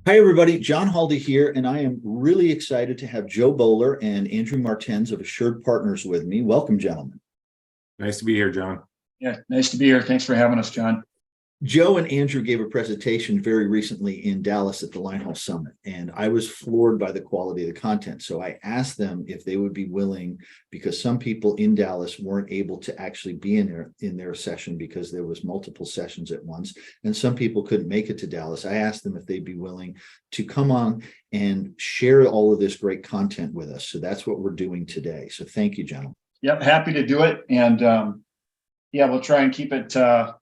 Hi, everybody. John Haldi here, and I am really excited to have Joe Boler and Andrew Martens of Assured Partners with me. Welcome, gentlemen. Nice to be here, John. Yeah, nice to be here. Thanks for having us, John. Joe and Andrew gave a presentation very recently in Dallas at the Linehaul Summit, and I was floored by the quality of the content. So I asked them if they would be willing, because some people in Dallas weren't able to actually be in their session because there was multiple sessions at once, and some people couldn't make it to Dallas. I asked them if they'd be willing to come on and share all of this great content with us. So that's what we're doing today. So thank you, gentlemen. Yep, happy to do it. And yeah, we'll try and keep it a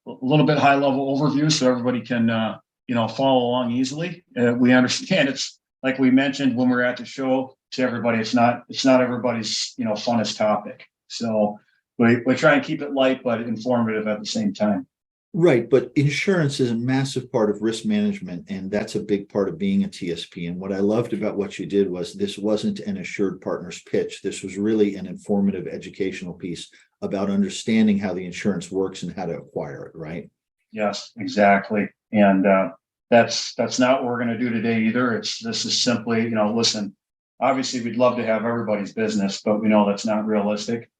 little bit high level overview so everybody can follow along easily. We understand it's like we mentioned when we were at the show to everybody. It's not everybody's funnest topic. So we try and keep it light but informative at the same time. Right, but insurance is a massive part of risk management, and that's a big part of being a TSP. And what I loved about what you did was this wasn't an Assured Partners pitch. This was really an informative educational piece about understanding how the insurance works and how to acquire it, right? Yes, exactly. And that's not what we're going to do today either. This is simply, listen, obviously we'd love to have everybody's business, but we know that's not realistic.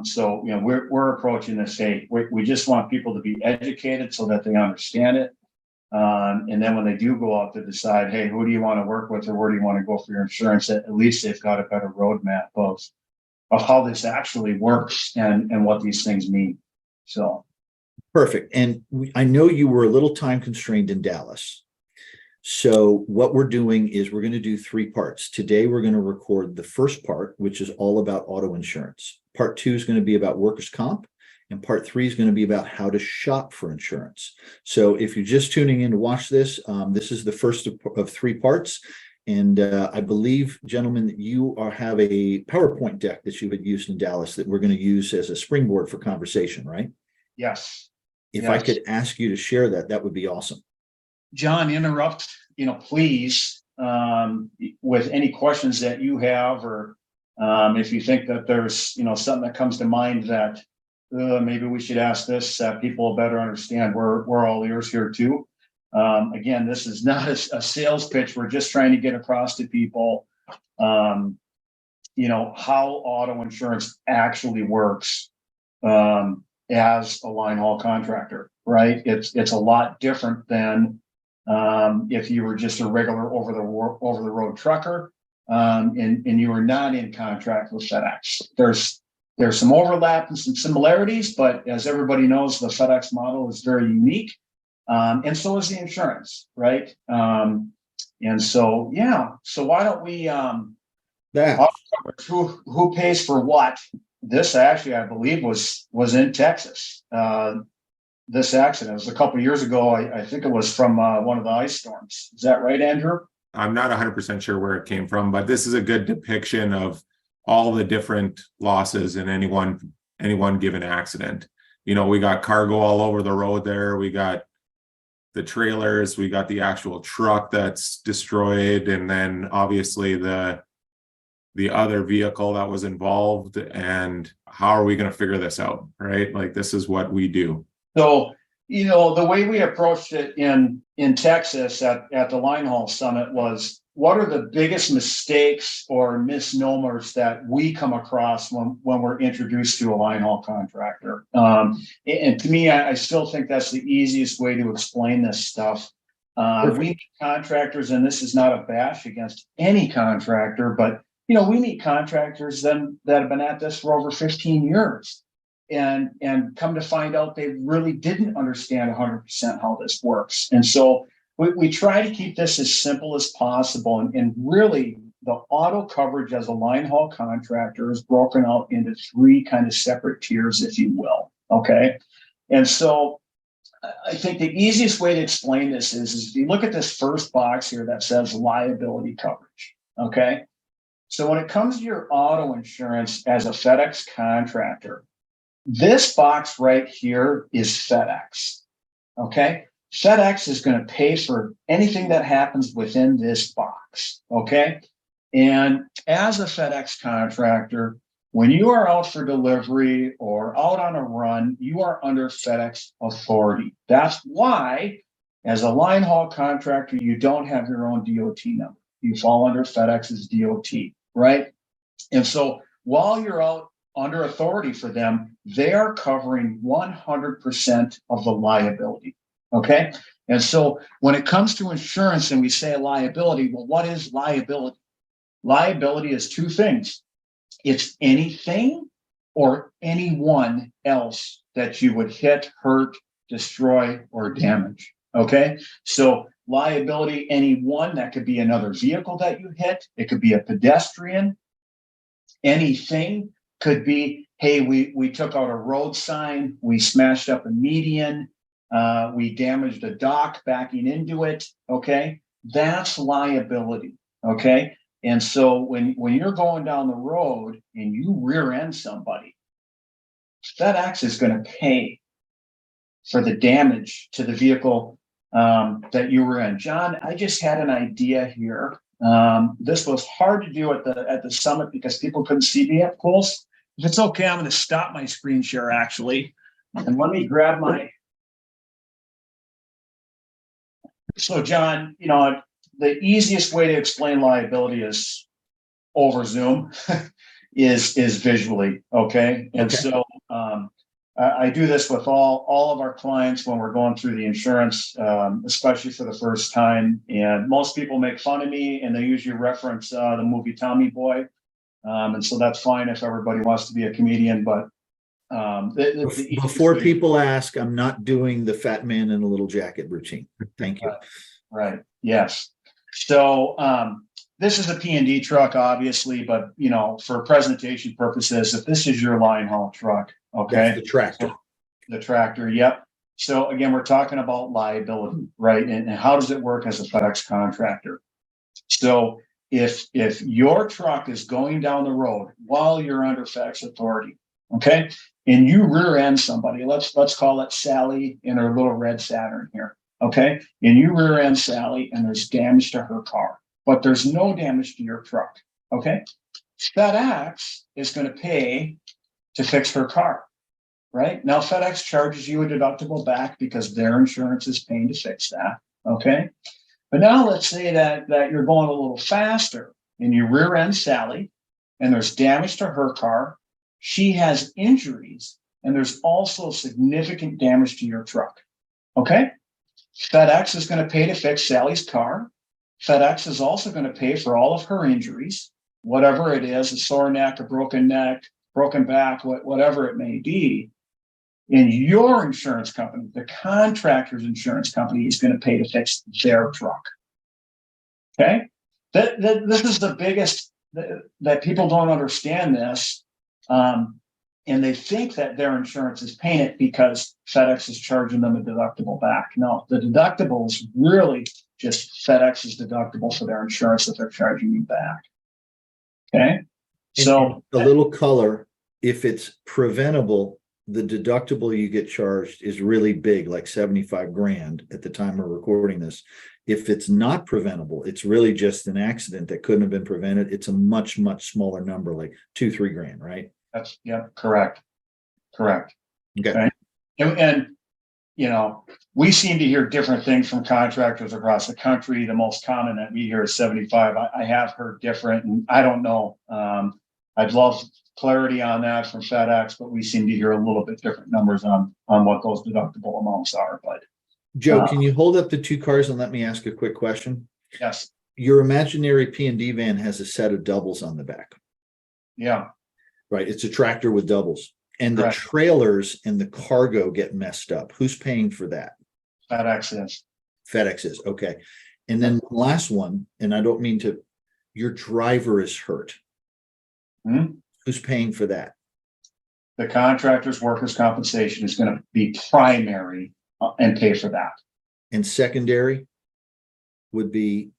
So we're approaching this. Hey, we just want people to be educated so that they understand it. And then when they do go out to decide, hey, who do you want to work with or where do you want to go for your insurance? At least they've got a better roadmap of how this actually works and what these things mean. So perfect. And I know you were a little time constrained in Dallas. So what we're doing is we're going to do three parts. Today, we're going to record the first part, which is all about auto insurance. Part two is going to be about workers' comp. And part three is going to be about how to shop for insurance. So if you're just tuning in to watch this, this is the first of three parts. And I believe, gentlemen, that you have a PowerPoint deck that you had used in Dallas that we're going to use as a springboard for conversation, right? yes. If I could ask you to share that, that would be awesome. John, interrupt, please, with any questions that you have, or if you think that there's, something that comes to mind that maybe we should ask this, that people will better understand. We're all ears here too. Again, this is not a sales pitch. We're just trying to get across to people, how auto insurance actually works as a line haul contractor, right? It's a lot different than if you were just a regular over the road trucker, and you were not in contract with FedEx. There's some overlap and some similarities, but as everybody knows, the FedEx model is very unique, and so is the insurance, right? And so so why don't we who pays for what? This actually, I believe, was in Texas. This accident was a couple of years ago. I think it was from one of the ice storms. Is that right, Andrew? I'm not 100% sure where it came from, but this is a good depiction of all the different losses in any one given accident. We got cargo all over the road there. We got the trailers. We got the actual truck that's destroyed, and then obviously the other vehicle that was involved. And how are we going to figure this out, right? Like, this is what we do. So, the way we approached it in Texas at the Linehaul Summit was, what are the biggest mistakes or misnomers that we come across when we're introduced to a linehaul contractor? And to me, I still think that's the easiest way to explain this stuff. We meet contractors, and this is not a bash against any contractor, but we meet contractors that have been at this for over 15 years. And come to find out they really didn't understand 100% how this works. And so we try to keep this as simple as possible. And really, the auto coverage as a line haul contractor is broken out into three kind of separate tiers, if you will. Okay. And so I think the easiest way to explain this is if you look at this first box here that says liability coverage. Okay. So when it comes to your auto insurance as a FedEx contractor, this box right here is FedEx, okay? FedEx is going to pay for anything that happens within this box, okay? And as a FedEx contractor, when you are out for delivery or out on a run, you are under FedEx authority. That's why As a line haul contractor, you don't have your own DOT number. You fall under FedEx's DOT, right? And so while you're out under authority for them, they are covering 100% of the liability. Okay. And so when it comes to insurance and we say liability, well, what is liability? Liability is two things. It's anything or anyone else that you would hit, hurt, destroy, or damage. Okay. So liability, anyone, that could be another vehicle that you hit. It could be a pedestrian. Anything could be, hey, we took out a road sign, we smashed up a median, we damaged a dock backing into it. Okay. That's liability. Okay. And so when you're going down the road and you rear end somebody, FedEx is going to pay for the damage to the vehicle that you were in. John, I just had an idea here. This was hard to do at the summit because people couldn't see me up close. If it's okay, I'm going to stop my screen share actually, and let me grab my. So, John, the easiest way to explain liability is over Zoom, is visually, okay? And so I do this with all of our clients when we're going through the insurance, especially for the first time. And most people make fun of me, and they usually reference the movie Tommy Boy, and so that's fine if everybody wants to be a comedian. But before people ask, I'm not doing the fat man in a little jacket routine. Thank you. Right. Yes. So this is a P&D truck, obviously, but for presentation purposes, if this is your line haul truck, okay, that's the tractor. So, the tractor, yep. So again, we're talking about liability, right? And how does it work as a FedEx contractor? So if your truck is going down the road while you're under FedEx authority, okay, and you rear end somebody, let's call it Sally in her little red Saturn here. Okay. And you rear end Sally and there's damage to her car, but there's no damage to your truck. Okay. FedEx is going to pay to fix her car, right? Now FedEx charges you a deductible back because their insurance is paying to fix that. Okay. But now let's say that you're going a little faster and you rear end Sally and there's damage to her car. She has injuries and there's also significant damage to your truck. Okay. FedEx is going to pay to fix Sally's car. FedEx is also going to pay for all of her injuries, whatever it is, a sore neck, a broken neck, broken back, whatever it may be. And your insurance company, the contractor's insurance company, is going to pay to fix their truck. Okay? This is the biggest, that people don't understand this. And they think that their insurance is paying it because FedEx is charging them a deductible back. No, the deductible is really just FedEx's deductible for their insurance that they're charging you back. Okay. So a little color, if it's preventable, the deductible you get charged is really big, like 75 grand at the time of recording this. If it's not preventable, it's really just an accident that couldn't have been prevented. It's a much, much smaller number, like 2-3 grand, right? That's correct. Okay. And we seem to hear different things from contractors across the country. The most common that we hear is 75. I have heard different, and I don't know. I'd love clarity on that from FedEx, but we seem to hear a little bit different numbers on what those deductible amounts are. But Joe, can you hold up the two cars and let me ask a quick question? Yes. Your imaginary P&D van has a set of doubles on the back. Yeah. Right. It's a tractor with doubles. And the Correct. trailers and the cargo get messed up. Who's paying for that? FedEx is. FedEx is. Okay. And then the last one, and I don't mean to, your driver is hurt. Who's paying for that? The contractor's workers' compensation is going to be primary and pay for that. And secondary would be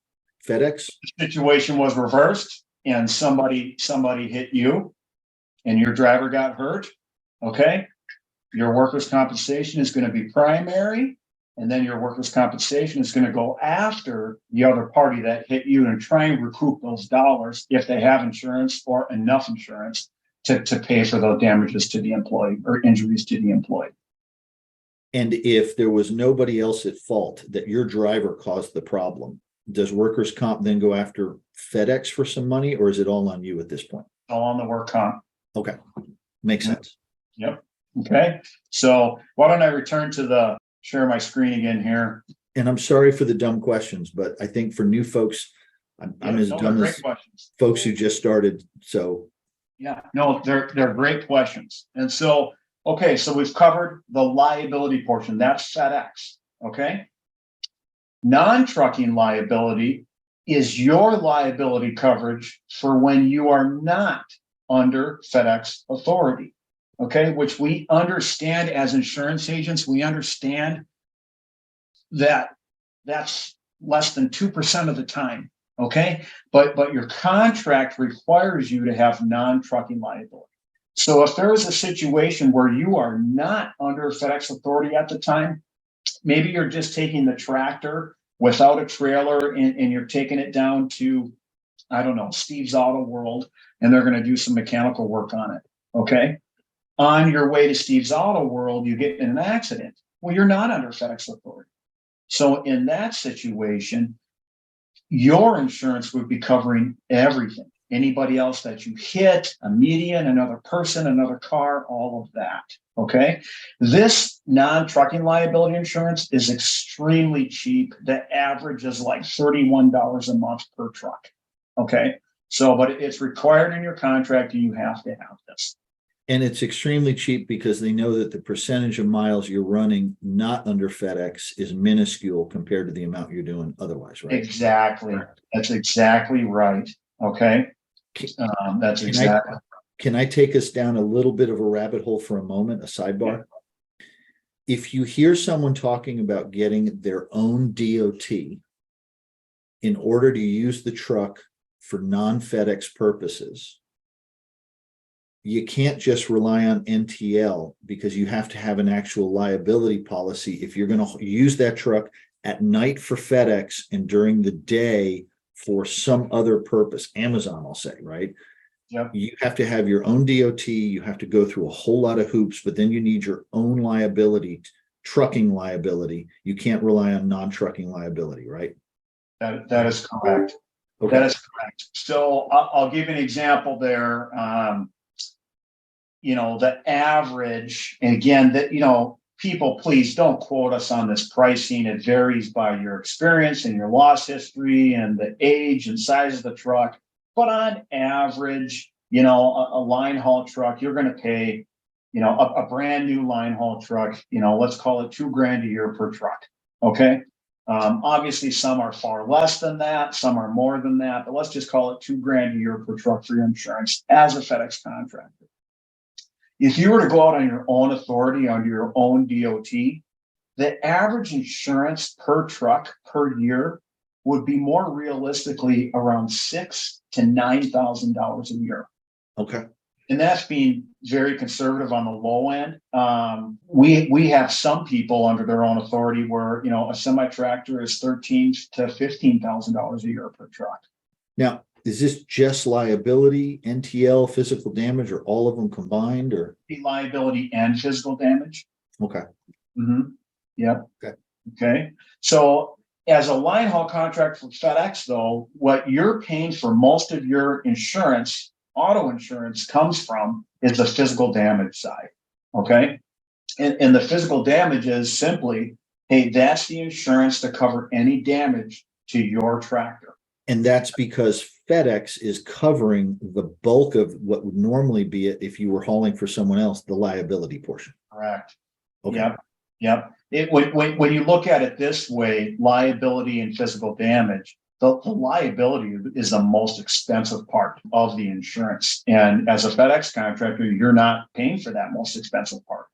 FedEx? The situation was reversed and somebody hit you and your driver got hurt. Okay. Your workers' compensation is going to be primary, and then your workers' compensation is going to go after the other party that hit you and try and recoup those dollars if they have insurance or enough insurance to pay for those damages to the employee or injuries to the employee. And if there was nobody else at fault, that your driver caused the problem, does workers' comp then go after FedEx for some money, or is it all on you at this point? All on the work comp. Okay, makes sense. Yep. Okay. So why don't I return to share my screen again here? And I'm sorry for the dumb questions, but I think for new folks, I'm as they're dumb great as questions. folks who just started. So Yeah, no, they're great questions. And so, okay, so we've covered the liability portion. That's FedEx. Okay. Non-trucking liability is your liability coverage for when you are not under FedEx authority. Okay, which we understand as insurance agents, we understand that that's less than 2% of the time. Okay, but your contract requires you to have non-trucking liability. So if there is a situation where you are not under FedEx authority at the time, maybe you're just taking the tractor without a trailer and you're taking it down to, I don't know, Steve's Auto World, and they're going to do some mechanical work on it. Okay. On your way to Steve's Auto World, you get in an accident. Well, you're not under FedEx authority. So in that situation, your insurance would be covering everything. Anybody else that you hit, a median, another person, another car, all of that. Okay. This non-trucking liability insurance is extremely cheap. The average is like $31 a month per truck. Okay. So, but it's required in your contract and you have to have this. and it's extremely cheap because they know that the percentage of miles you're running not under FedEx is minuscule compared to the amount you're doing otherwise, right? Exactly. That's exactly right. Okay. That's exactly. Can I take us down a little bit of a rabbit hole for a moment, a sidebar? If you hear someone talking about getting their own DOT in order to use the truck for non-FedEx purposes, you can't just rely on NTL because you have to have an actual liability policy if you're going to use that truck at night for FedEx and during the day for some other purpose, Amazon, I'll say, right? Yep. You have to have your own DOT. You have to go through a whole lot of hoops, but then you need your own liability, trucking liability. You can't rely on non-trucking liability, right? That is correct. Okay. That is correct. So I'll give you an example there. The average, and again, people, please don't quote us on this pricing. It varies by your experience and your loss history and the age and size of the truck. But on average, a line haul truck, you're going to pay, a brand new line haul truck, let's call it $2,000 a year per truck. Okay. Obviously some are far less than that. Some are more than that, but let's just call it $2,000 a year per truck for your insurance as a FedEx contractor. If you were to go out on your own authority, under your own DOT, the average insurance per truck per year would be more realistically around $6,000 to $9,000 a year. Okay. And that's being very conservative on the low end. We have some people under their own authority where a semi tractor is $13,000 to $15,000 a year per truck. Now, is this just liability, NTL, physical damage, or all of them combined, or liability and physical damage? okay. Mm-hmm. Yep. Okay. Okay. So as a line haul contract for FedEx, though, what you're paying for most of your insurance, auto insurance, comes from is the physical damage side. Okay. And the physical damage is simply, hey, that's the insurance to cover any damage to your tractor. And that's because FedEx is covering the bulk of what would normally be it if you were hauling for someone else, the liability portion. Correct. Okay. Yep. When you look at it this way, liability and physical damage, the liability is the most expensive part of the insurance. And as a FedEx contractor, you're not paying for that most expensive part.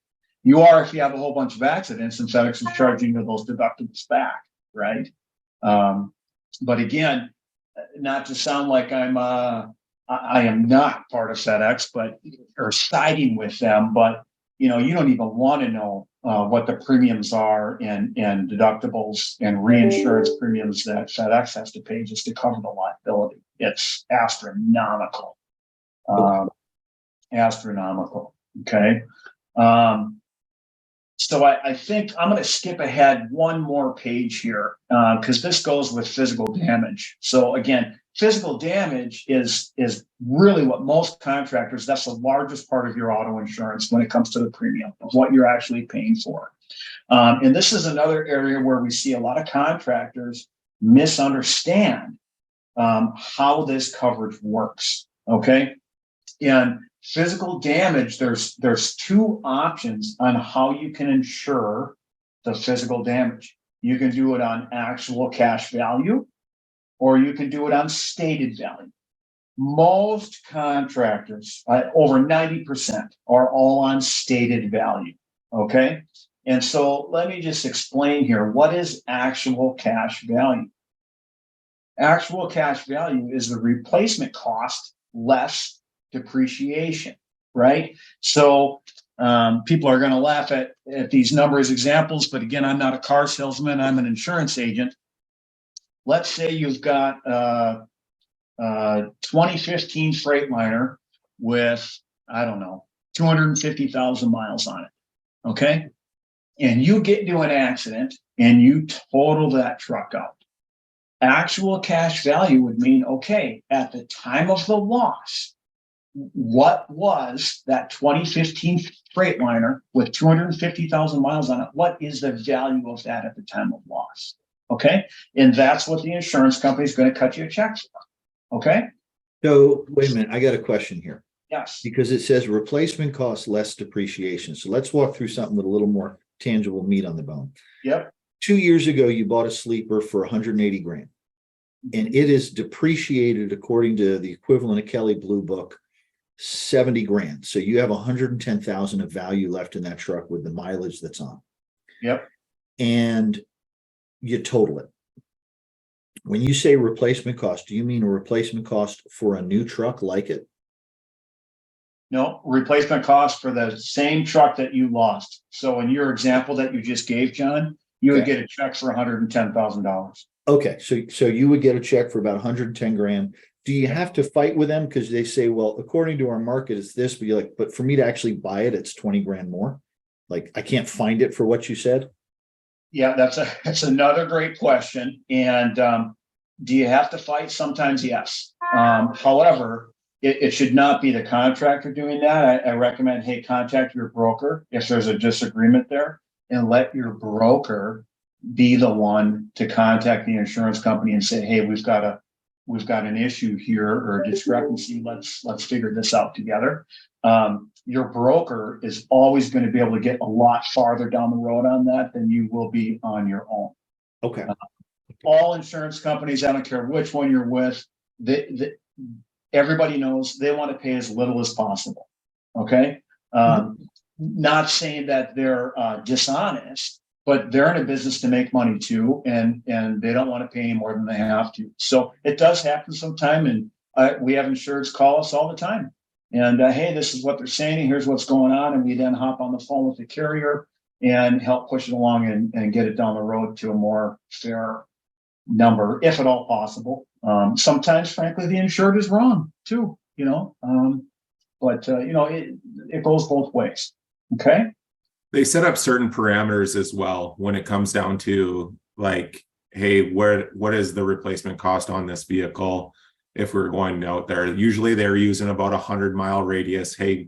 You are if you have a whole bunch of accidents and FedEx is charging you those deductibles back, right? But again, not to sound like I am not part of FedEx, or siding with them, but you don't even want to know what the premiums are and deductibles and reinsurance premiums that FedEx has to pay just to cover the liability. It's astronomical. Astronomical. Okay. So I think I'm going to skip ahead one more page here because this goes with physical damage. So again, physical damage is really what most contractors, that's the largest part of your auto insurance when it comes to the premium of what you're actually paying for. And this is another area where we see a lot of contractors misunderstand how this coverage works. Okay. And physical damage, there's two options on how you can insure the physical damage. You can do it on actual cash value, or you can do it on stated value. Most contractors, over 90%, are all on stated value. Okay. And so let me just explain here. What is actual cash value? Actual cash value is the replacement cost less depreciation, right? So people are going to laugh at these numbers examples, but again, I'm not a car salesman, I'm an insurance agent. Let's say you've got a 2015 Freightliner with, I don't know, 250,000 miles on it, okay? And you get into an accident and you total that truck out. Actual cash value would mean, okay, at the time of the loss, what was that 2015 Freightliner with 250,000 miles on it? What is the value of that at the time of loss? Okay. And that's what the insurance company is going to cut you a check for. Okay. So wait a minute, I got a question here. Yes. Because it says replacement costs less depreciation. So let's walk through something with a little more tangible meat on the bone. Yep. 2 years ago, you bought a sleeper for 180 grand. And it is depreciated according to the equivalent of Kelley Blue Book, 70 grand. So you have 110,000 of value left in that truck with the mileage that's on. Yep. And you total it. When you say replacement cost, do you mean a replacement cost for a new truck like it? No, replacement cost for the same truck that you lost. So in your example that you just gave, John, you would get a check for $110,000. Okay, so you would get a check for about 110 grand. Do you have to fight with them because they say, well, according to our market, it's this, but you're like, but for me to actually buy it, it's 20 grand more. Like I can't find it for what you said. Yeah, that's another great question. And do you have to fight? Sometimes, yes. However, it should not be the contractor doing that. I recommend, hey, contact your broker if there's a disagreement there, and let your broker be the one to contact the insurance company and say, hey, we've got an issue here or a discrepancy. Let's figure this out together. Your broker is always going to be able to get a lot farther down the road on that than you will be on your own. Okay. All insurance companies, I don't care which one you're with, everybody knows they want to pay as little as possible. Okay. Not saying that they're dishonest, but they're in a business to make money too, and they don't want to pay any more than they have to. So it does happen sometime, and we have insureds call us all the time. And hey, this is what they're saying, and here's what's going on, and we then hop on the phone with the carrier and help push it along and get it down the road to a more fair number, if at all possible. Sometimes, frankly, the insured is wrong too, but it goes both ways. Okay. They set up certain parameters as well when it comes down to like, hey, what is the replacement cost on this vehicle if we're going out there? Usually they're using about 100-mile radius. Hey,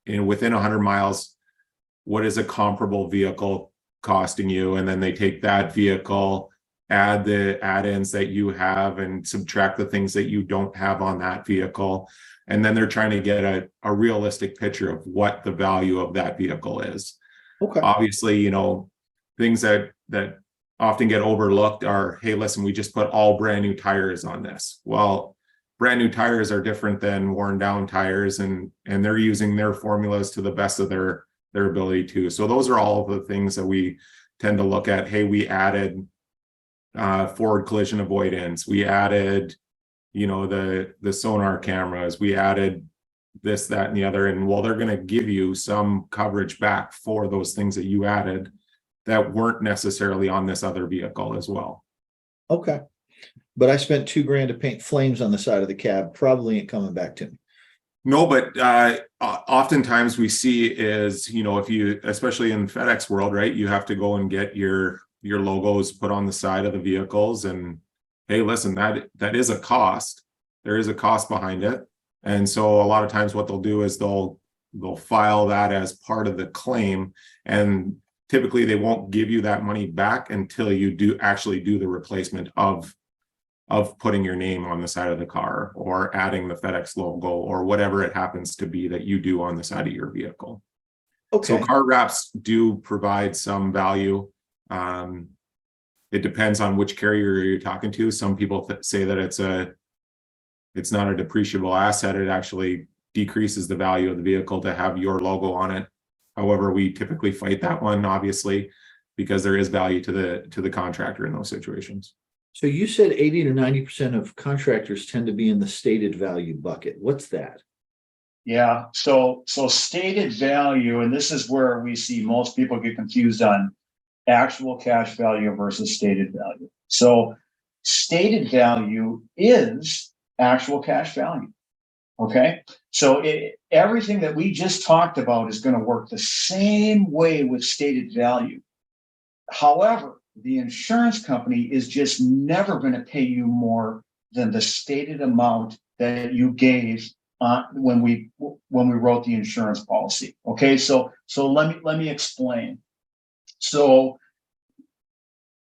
within 100 miles, what is a comparable vehicle costing you? And then they take that vehicle, add the add-ins that you have, and subtract the things that you don't have on that vehicle. And then they're trying to get a realistic picture of what the value of that vehicle is. Okay. Obviously, things that often get overlooked are, hey, listen, we just put all brand new tires on this. Well, brand new tires are different than worn down tires, and they're using their formulas to the best of their ability to. So those are all of the things that we tend to look at. Hey, we added forward collision avoidance. We added, the sonar cameras. We added this, that, and the other. And well, they're going to give you some coverage back for those things that you added that weren't necessarily on this other vehicle as well. Okay. But I spent $2 grand to paint flames on the side of the cab. Probably ain't coming back to me. No, but oftentimes we see is, if you, especially in FedEx world, right, you have to go and get your logos put on the side of the vehicles, and hey, listen, that is a cost. There is a cost behind it. And so a lot of times what they'll do is they'll file that as part of the claim, and typically they won't give you that money back until you do actually do the replacement of putting your name on the side of the car or adding the FedEx logo or whatever it happens to be that you do on the side of your vehicle. So Okay, car wraps do provide some value. It depends on which carrier you're talking to. Some people say that it's not a depreciable asset. It actually decreases the value of the vehicle to have your logo on it. However, we typically fight that one, obviously, because there is value to the contractor in those situations. so you said 80 to 90% of contractors tend to be in the stated value bucket. What's that? Yeah, so stated value, and this is where we see most people get confused on actual cash value versus stated value. So stated value is actual cash value. Okay, so everything that we just talked about is going to work the same way with stated value. However, the insurance company is just never going to pay you more than the stated amount that you gave when we wrote the insurance policy. Okay, so let me explain. So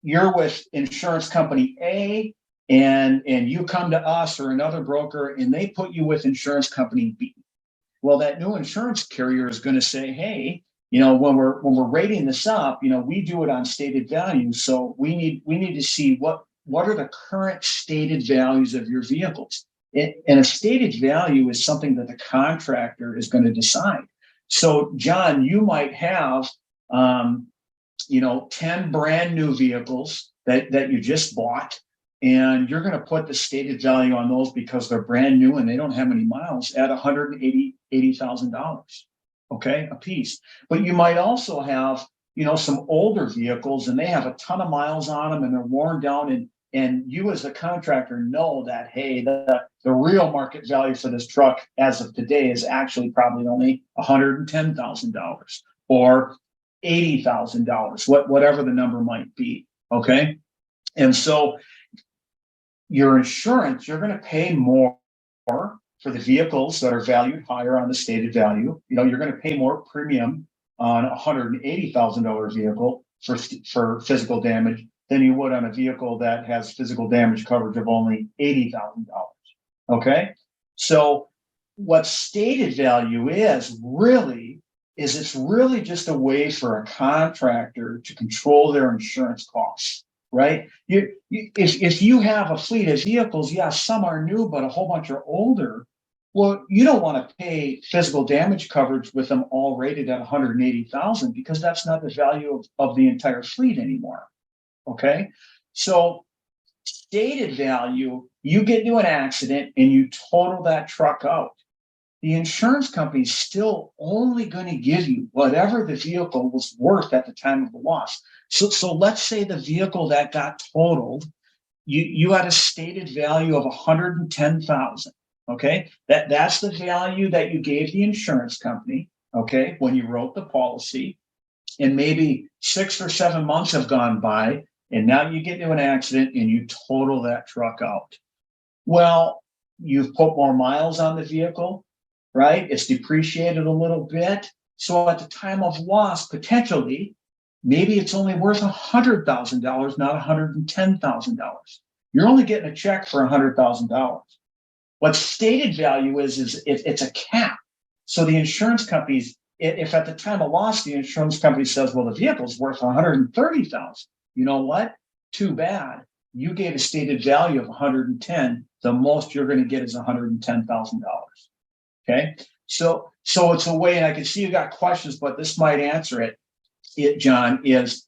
you're with insurance company A, and you come to us or another broker, and they put you with insurance company B. Well, that new insurance carrier is going to say, hey, when we're rating this up, we do it on stated value. So we need to see what are the current stated values of your vehicles. And a stated value is something that the contractor is going to decide. So, John, you might have 10 brand new vehicles that you just bought, and you're going to put the stated value on those because they're brand new and they don't have any miles at $180,000, okay, a piece. But you might also have, some older vehicles, and they have a ton of miles on them and they're worn down, and you as a contractor know that, hey, the real market value for this truck as of today is actually probably only $110,000 or $80,000, whatever the number might be, okay? And so your insurance, you're going to pay more for the vehicles that are valued higher on the stated value. You're going to pay more premium on a $180,000 vehicle for physical damage than you would on a vehicle that has physical damage coverage of only $80,000. Okay, so what stated value is it's really just a way for a contractor to control their insurance costs. Right? If you have a fleet of vehicles, yeah, some are new, but a whole bunch are older. Well, you don't want to pay physical damage coverage with them all rated at $180,000 because that's not the value of the entire fleet anymore. Okay, so stated value, you get into an accident and you total that truck out. The insurance company is still only going to give you whatever the vehicle was worth at the time of the loss. So let's say the vehicle that got totaled, you had a stated value of $110,000. Okay, that's the value that you gave the insurance company. Okay, when you wrote the policy, and maybe 6 or 7 months have gone by, and now you get into an accident and you total that truck out. Well, you've put more miles on the vehicle, right? It's depreciated a little bit. So at the time of loss, potentially, maybe it's only worth $100,000, not $110,000. You're only getting a check for $100,000. What stated value is it's a cap. So the insurance companies, if at the time of loss, the insurance company says, well, the vehicle's worth $130,000. You know what? Too bad. You gave a stated value of $110,000. The most you're going to get is $110,000. Okay. So it's a way, and I can see you got questions, but this might answer it. John, it's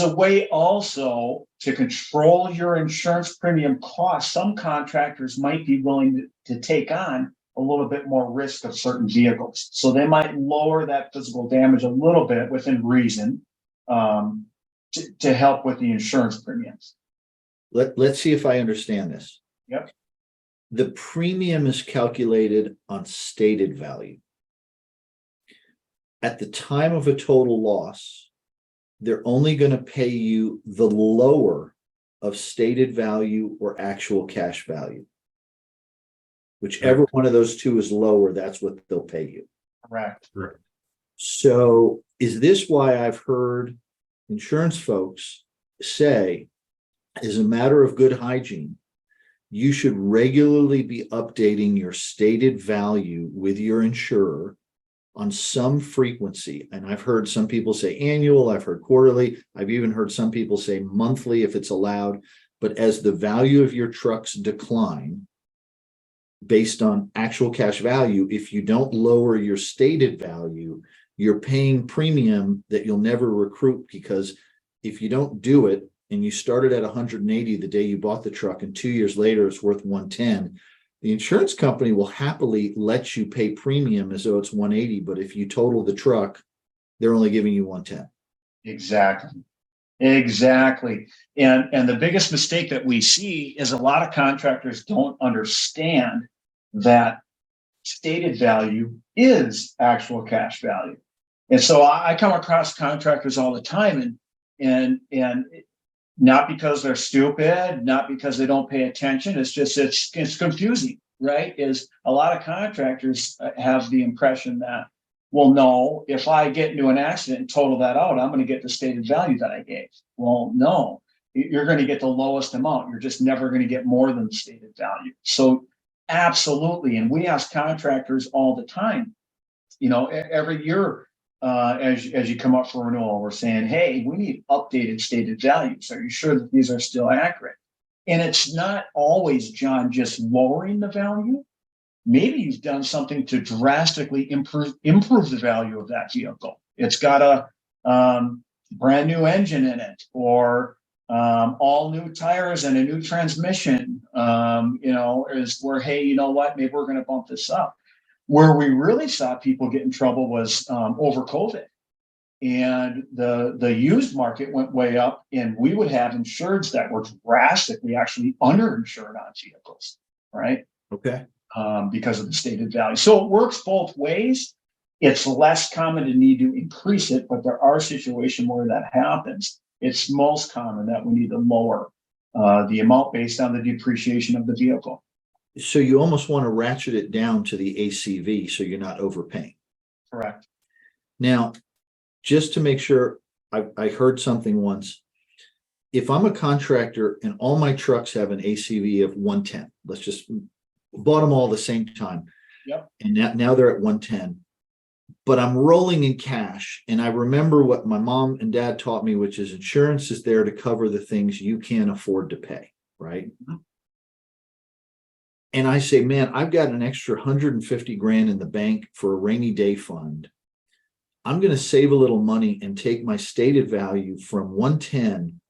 a way also to control your insurance premium costs. Some contractors might be willing to take on a little bit more risk of certain vehicles. So they might lower that physical damage a little bit within reason to help with the insurance premiums. Let's see if I understand this. Yep. the premium is calculated on stated value. At the time of a total loss, they're only going to pay you the lower of stated value or actual cash value. Whichever one of those two is lower, that's what they'll pay you. Correct. Correct. So is this why I've heard insurance folks say, as a matter of good hygiene, you should regularly be updating your stated value with your insurer on some frequency? And I've heard some people say annual, I've heard quarterly, I've even heard some people say monthly if it's allowed. But as the value of your trucks decline based on actual cash value, if you don't lower your stated value, you're paying premium that you'll never recruit, because if you don't do it and you started at 180 the day you bought the truck and 2 years later it's worth 110, the insurance company will happily let you pay premium as though it's 180, but if you total the truck, they're only giving you 110. Exactly. Exactly. And the biggest mistake that we see is a lot of contractors don't understand that stated value is actual cash value. And so I come across contractors all the time, and not because they're stupid, not because they don't pay attention. It's just, it's confusing, right? Is a lot of contractors have the impression that, well, no, if I get into an accident and total that out, I'm going to get the stated value that I gave. Well, no, you're going to get the lowest amount. You're just never going to get more than the stated value. So absolutely. And we ask contractors all the time, every year, as you come up for renewal, we're saying, hey, we need updated stated values. Are you sure that these are still accurate? And it's not always, John, just lowering the value. Maybe you've done something to drastically improve the value of that vehicle. It's got a brand new engine in it, or all new tires and a new transmission. Is where, hey, you know what? Maybe we're going to bump this up. Where we really saw people get in trouble was over COVID, and the used market went way up, and we would have insureds that were drastically actually underinsured on vehicles, right? Okay. Because of the stated value. So it works both ways. It's less common to need to increase it, but there are situations where that happens. It's most common that we need to lower the amount based on the depreciation of the vehicle. So you almost want to ratchet it down to the ACV so you're not overpaying. Correct. Now, just to make sure, I heard something once. If I'm a contractor and all my trucks have an ACV of 110, let's just bought them all at the same time. Yep. And now they're at 110, but I'm rolling in cash. And I remember what my mom and dad taught me, which is insurance is there to cover the things you can't afford to pay, right? Mm-hmm. And I say, man, I've got an extra 150 grand in the bank for a rainy day fund. I'm going to save a little money and take my stated value from 110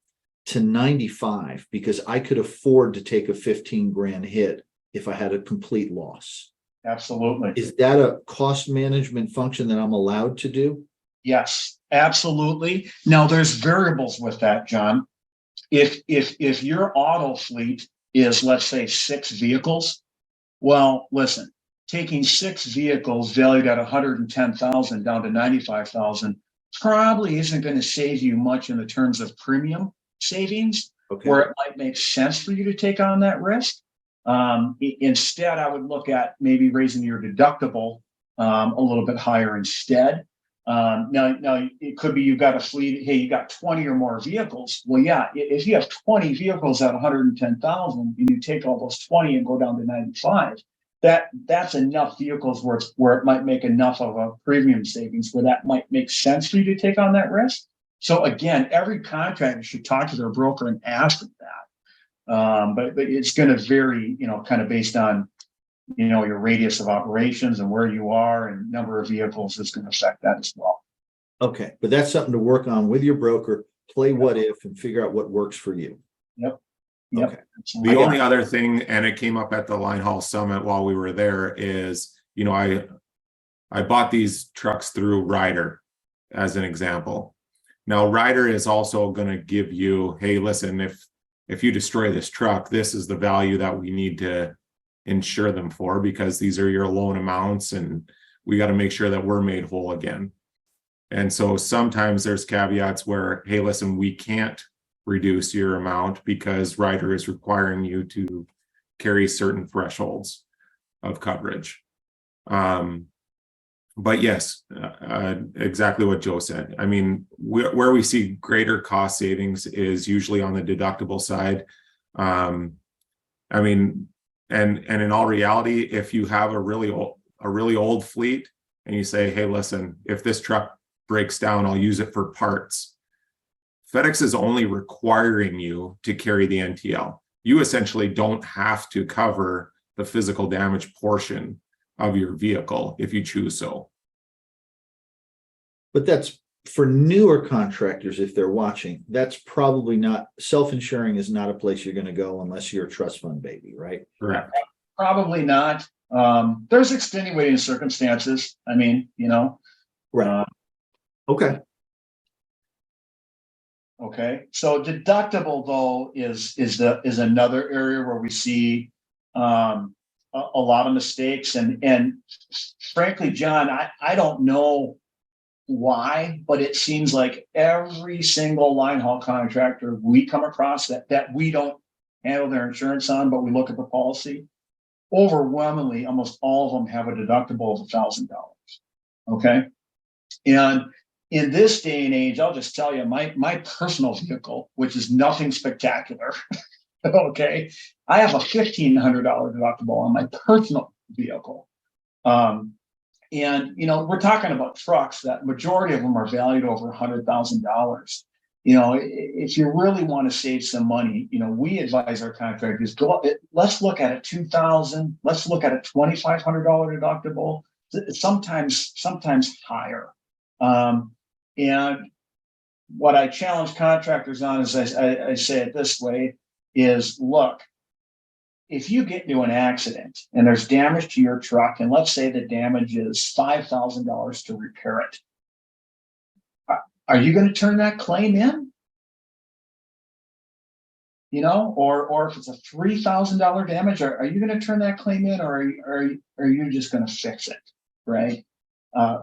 to 95 because I could afford to take a 15 grand hit if I had a complete loss. Absolutely. Is that a cost management function that I'm allowed to do? Yes, absolutely. Now there's variables with that, John. If your auto fleet is, let's say, 6 vehicles, well, listen, taking 6 vehicles valued at 110,000 down to 95,000 probably isn't going to save you much in the terms of premium savings, okay, where it might make sense for you to take on that risk. Instead, I would look at maybe raising your deductible a little bit higher instead. Now it could be you've got a fleet. Hey, you got 20 or more vehicles. Well, yeah, if you have 20 vehicles at 110,000 and you take all those 20 and go down to 95, that's enough vehicles where it might make enough of a premium savings where that might make sense for you to take on that risk. So again, every contractor should talk to their broker and ask them that. But it's going to vary, kind of based on, your radius of operations and where you are and number of vehicles is going to affect that as well. Okay. But that's something to work on with your broker, play what if and figure out what works for you. Yep. Okay. The only other thing, and it came up at the Line Haul Summit while we were there, is, I bought these trucks through Ryder as an example. Now, Ryder is also going to give you, hey, listen, if you destroy this truck, this is the value that we need to insure them for, because these are your loan amounts and we got to make sure that we're made whole again. And so sometimes there's caveats where, hey, listen, we can't reduce your amount because Ryder is requiring you to carry certain thresholds of coverage. But yes, exactly what Joe said. I mean, where we see greater cost savings is usually on the deductible side. I mean, and in all reality, if you have a really old fleet and you say, hey, listen, if this truck breaks down, I'll use it for parts. FedEx is only requiring you to carry the NTL. You essentially don't have to cover the physical damage portion of your vehicle if you choose so. But that's for newer contractors, if they're watching, that's probably not, self-insuring is not a place you're going to go unless you're a trust fund baby, right? Correct. Probably not. There's extenuating circumstances. I mean, Right. Okay. Okay. So deductible though is another area where we see a lot of mistakes, and frankly, John, I don't know why, but it seems like every single line haul contractor we come across that we don't handle their insurance on, but we look at the policy, overwhelmingly, almost all of them have a deductible of $1,000. Okay. And in this day and age, I'll just tell you, my personal vehicle, which is nothing spectacular, okay, I have a $1,500 deductible on my personal vehicle. And, we're talking about trucks that majority of them are valued over $100,000. If you really want to save some money, we advise our contractors, let's look at a $2,000, let's look at a $2,500 deductible, sometimes higher. And what I challenge contractors on is, I say it this way, is look, if you get into an accident and there's damage to your truck, and let's say the damage is $5,000 to repair it, are you going to turn that claim in? Or if it's a $3,000 damage, are you going to turn that claim in, or are you just going to fix it, right?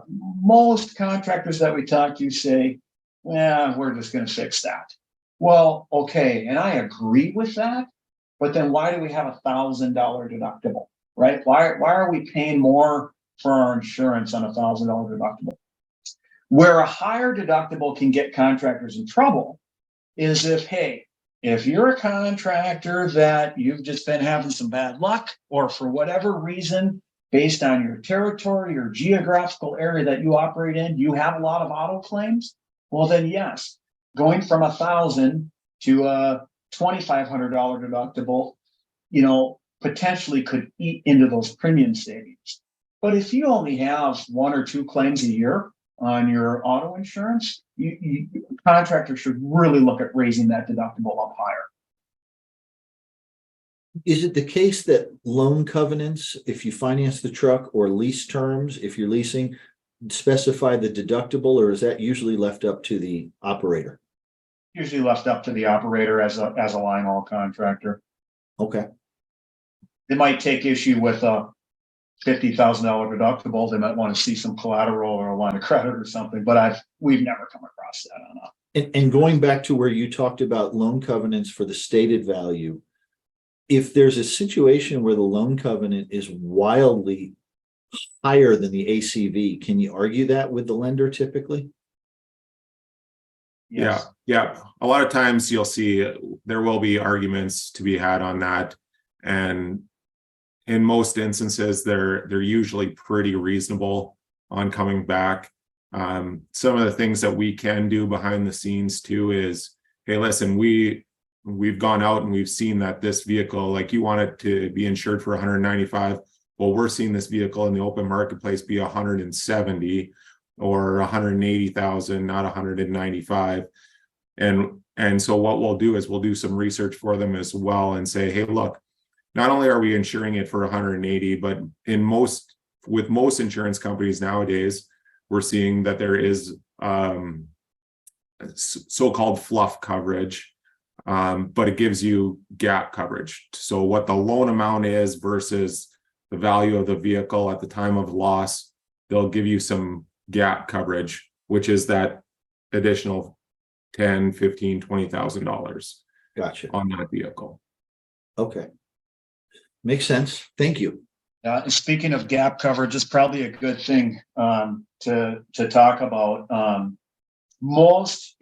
Most contractors that we talk to say, we're just going to fix that. Well, okay, and I agree with that, but then why do we have $1,000 deductible, right? Why are we paying more for our insurance on $1,000 deductible? Where a higher deductible can get contractors in trouble is if you're a contractor that you've just been having some bad luck, or for whatever reason, based on your territory or geographical area that you operate in, you have a lot of auto claims, well then yes, going from $1,000 to a $2,500 deductible, potentially could eat into those premium savings. But if you only have 1 or 2 claims a year on your auto insurance, contractors should really look at raising that deductible up higher. Is it the case that loan covenants, if you finance the truck, or lease terms, if you're leasing, specify the deductible, or is that usually left up to the operator? Usually left up to the operator as a line haul contractor. Okay. They might take issue with a $50,000 deductible. They might want to see some collateral or a line of credit or something, but we've never come across that on a. And going back to where you talked about loan covenants for the stated value, if there's a situation where the loan covenant is wildly higher than the ACV, can you argue that with the lender typically? Yes. Yeah. A lot of times you'll see there will be arguments to be had on that. And in most instances, they're usually pretty reasonable on coming back. Some of the things that we can do behind the scenes too is, hey, listen, we've gone out and we've seen that this vehicle, like you want it to be insured for 195. Well, we're seeing this vehicle in the open marketplace be 170 or 180,000, not 195. And so what we'll do is we'll do some research for them as well and say, hey, look, not only are we insuring it for 180, but with most insurance companies nowadays, we're seeing that there is so-called fluff coverage, But it gives you gap coverage. So what the loan amount is versus the value of the vehicle at the time of loss, they'll give you some gap coverage, which is that additional $10, $15, $20,000 Gotcha. on that vehicle. Okay. Makes sense. Thank you. And speaking of gap coverage, it's probably a good thing to talk about. Most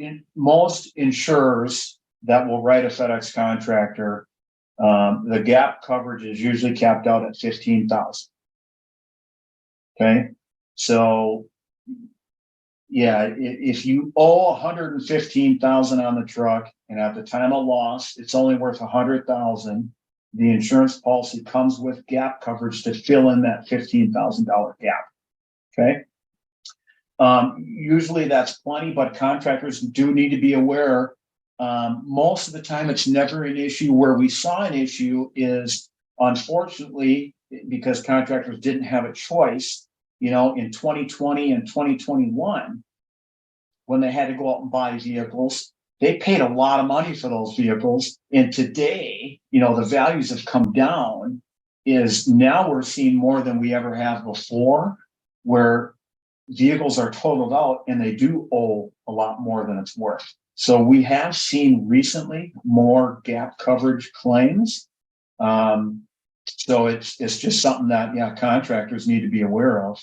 insurers that will write a FedEx contractor, the gap coverage is usually capped out at 15,000. Okay, so yeah, if you owe 115,000 on the truck, and at the time of loss, it's only worth 100,000. The insurance policy comes with gap coverage to fill in that $15,000 gap. Okay. Usually that's plenty, but contractors do need to be aware. Most of the time, it's never an issue. Where we saw an issue is, unfortunately, because contractors didn't have a choice, in 2020 and 2021, when they had to go out and buy vehicles, they paid a lot of money for those vehicles. And today, the values have come down. Is now we're seeing more than we ever have before, where vehicles are totaled out and they do owe a lot more than it's worth. So we have seen recently more gap coverage claims. So it's just something that, contractors need to be aware of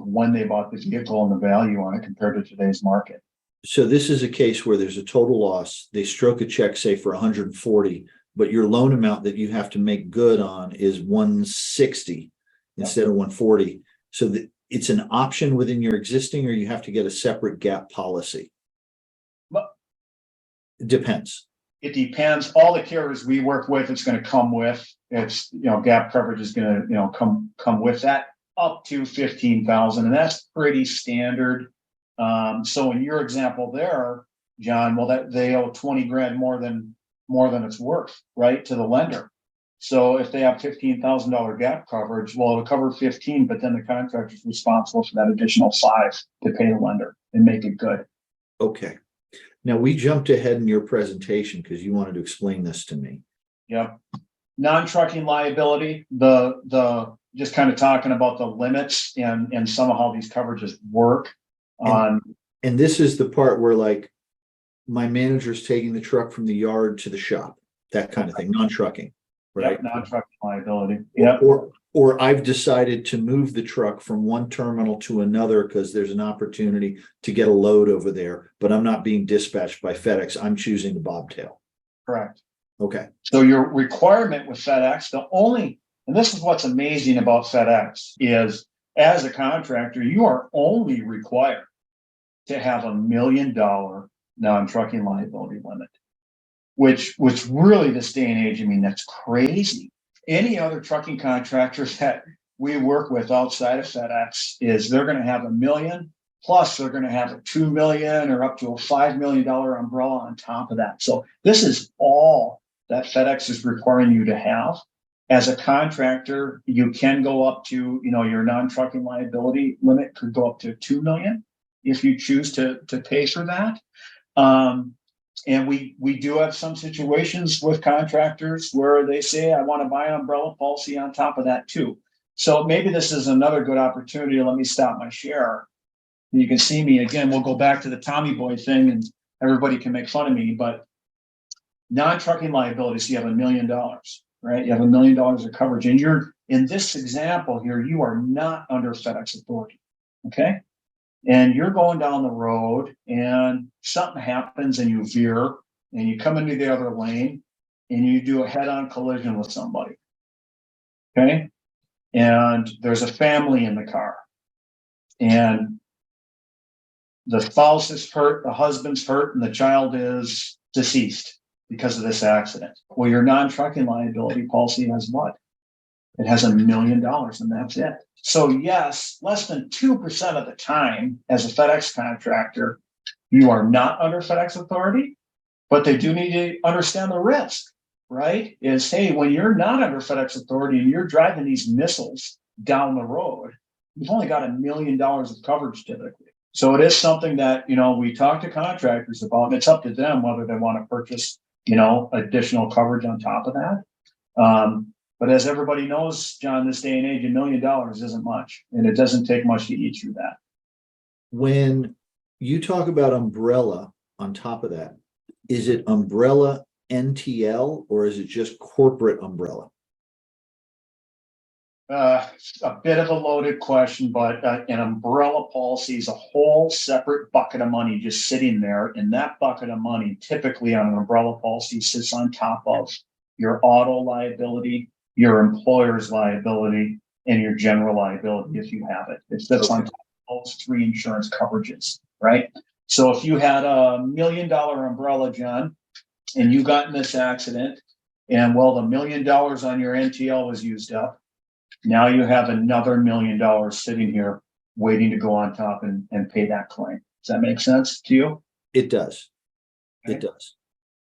when they bought the vehicle and the value on it compared to today's market. So this is a case where there's a total loss. They stroke a check, say for 140, but your loan amount that you have to make good on is 160 instead of 140. So it's an option within your existing, or you have to get a separate gap policy. But it depends. It depends. All the carriers we work with, it's going to come with. It's gap coverage is going to come with that up to 15,000, and that's pretty standard. So in your example there, John, well, that they owe 20 grand more than it's worth, right, to the lender. So if they have $15,000 gap coverage, well, it'll cover 15, but then the contractor is responsible for that additional 5 to pay the lender and make it good. Okay. Now we jumped ahead in your presentation because you wanted to explain this to me. Yep. Non-trucking liability, the just kind of talking about the limits and some of how these coverages work. And this is the part where, like, my manager's taking the truck from the yard to the shop, that kind of thing, non-trucking, right? Yep, non-trucking liability. Yep. Or I've decided to move the truck from one terminal to another because there's an opportunity to get a load over there, but I'm not being dispatched by FedEx. I'm choosing the bobtail. Correct. Okay. So your requirement with FedEx, and this is what's amazing about FedEx, is as a contractor, you are only required to have $1 million non-trucking liability limit, which really this day and age, I mean, that's crazy. Any other trucking contractors that we work with outside of FedEx is they're going to have $1 million, plus they're going to have a $2 million or up to a $5 million umbrella on top of that. So this is all that FedEx is requiring you to have. As a contractor, you can go up to, your non-trucking liability limit could go up to $2 million if you choose to pay for that. And we do have some situations with contractors where they say, I want to buy an umbrella policy on top of that too. So maybe this is another good opportunity. Let me stop my share. You can see me again. We'll go back to the Tommy Boy thing and everybody can make fun of me, but non-trucking liabilities, you have $1 million, right? You have $1 million of coverage, and you're in this example here, you are not under FedEx authority. Okay. And you're going down the road and something happens and you veer and you come into the other lane and you do a head-on collision with somebody. Okay. And there's a family in the car and the spouse is hurt, the husband's hurt, and the child is deceased because of this accident. Well, your non-trucking liability policy has what? It has $1 million and that's it. So yes, less than 2% of the time as a FedEx contractor, you are not under FedEx authority, but they do need to understand the risk, right? Is, hey, when you're not under FedEx authority and you're driving these missiles down the road, you've only got $1 million of coverage typically. So it is something that, we talk to contractors about, and it's up to them whether they want to purchase, additional coverage on top of that. But as everybody knows, John, this day and age, $1 million isn't much, and it doesn't take much to eat through that. When you talk about umbrella on top of that, is it umbrella NTL or is it just corporate umbrella? A bit of a loaded question, but an umbrella policy is a whole separate bucket of money just sitting there. And that bucket of money typically on an umbrella policy sits on top of your auto liability, your employer's liability, and your general liability if you have it. It sits on top of those three insurance coverages, right? So if you had $1 million umbrella, John, and you got in this accident, and well, the $1 million on your NTL was used up, now you have another $1 million sitting here waiting to go on top and pay that claim. Does that make sense to you? It does. Okay. It does.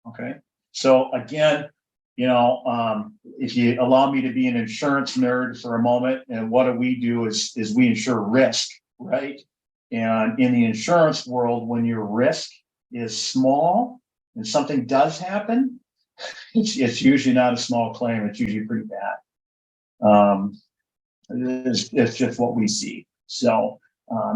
Okay. So again, if you allow me to be an insurance nerd for a moment, and what do is we insure risk, right? And in the insurance world, when your risk is small and something does happen, it's usually not a small claim. It's usually pretty bad. It's just what we see. So,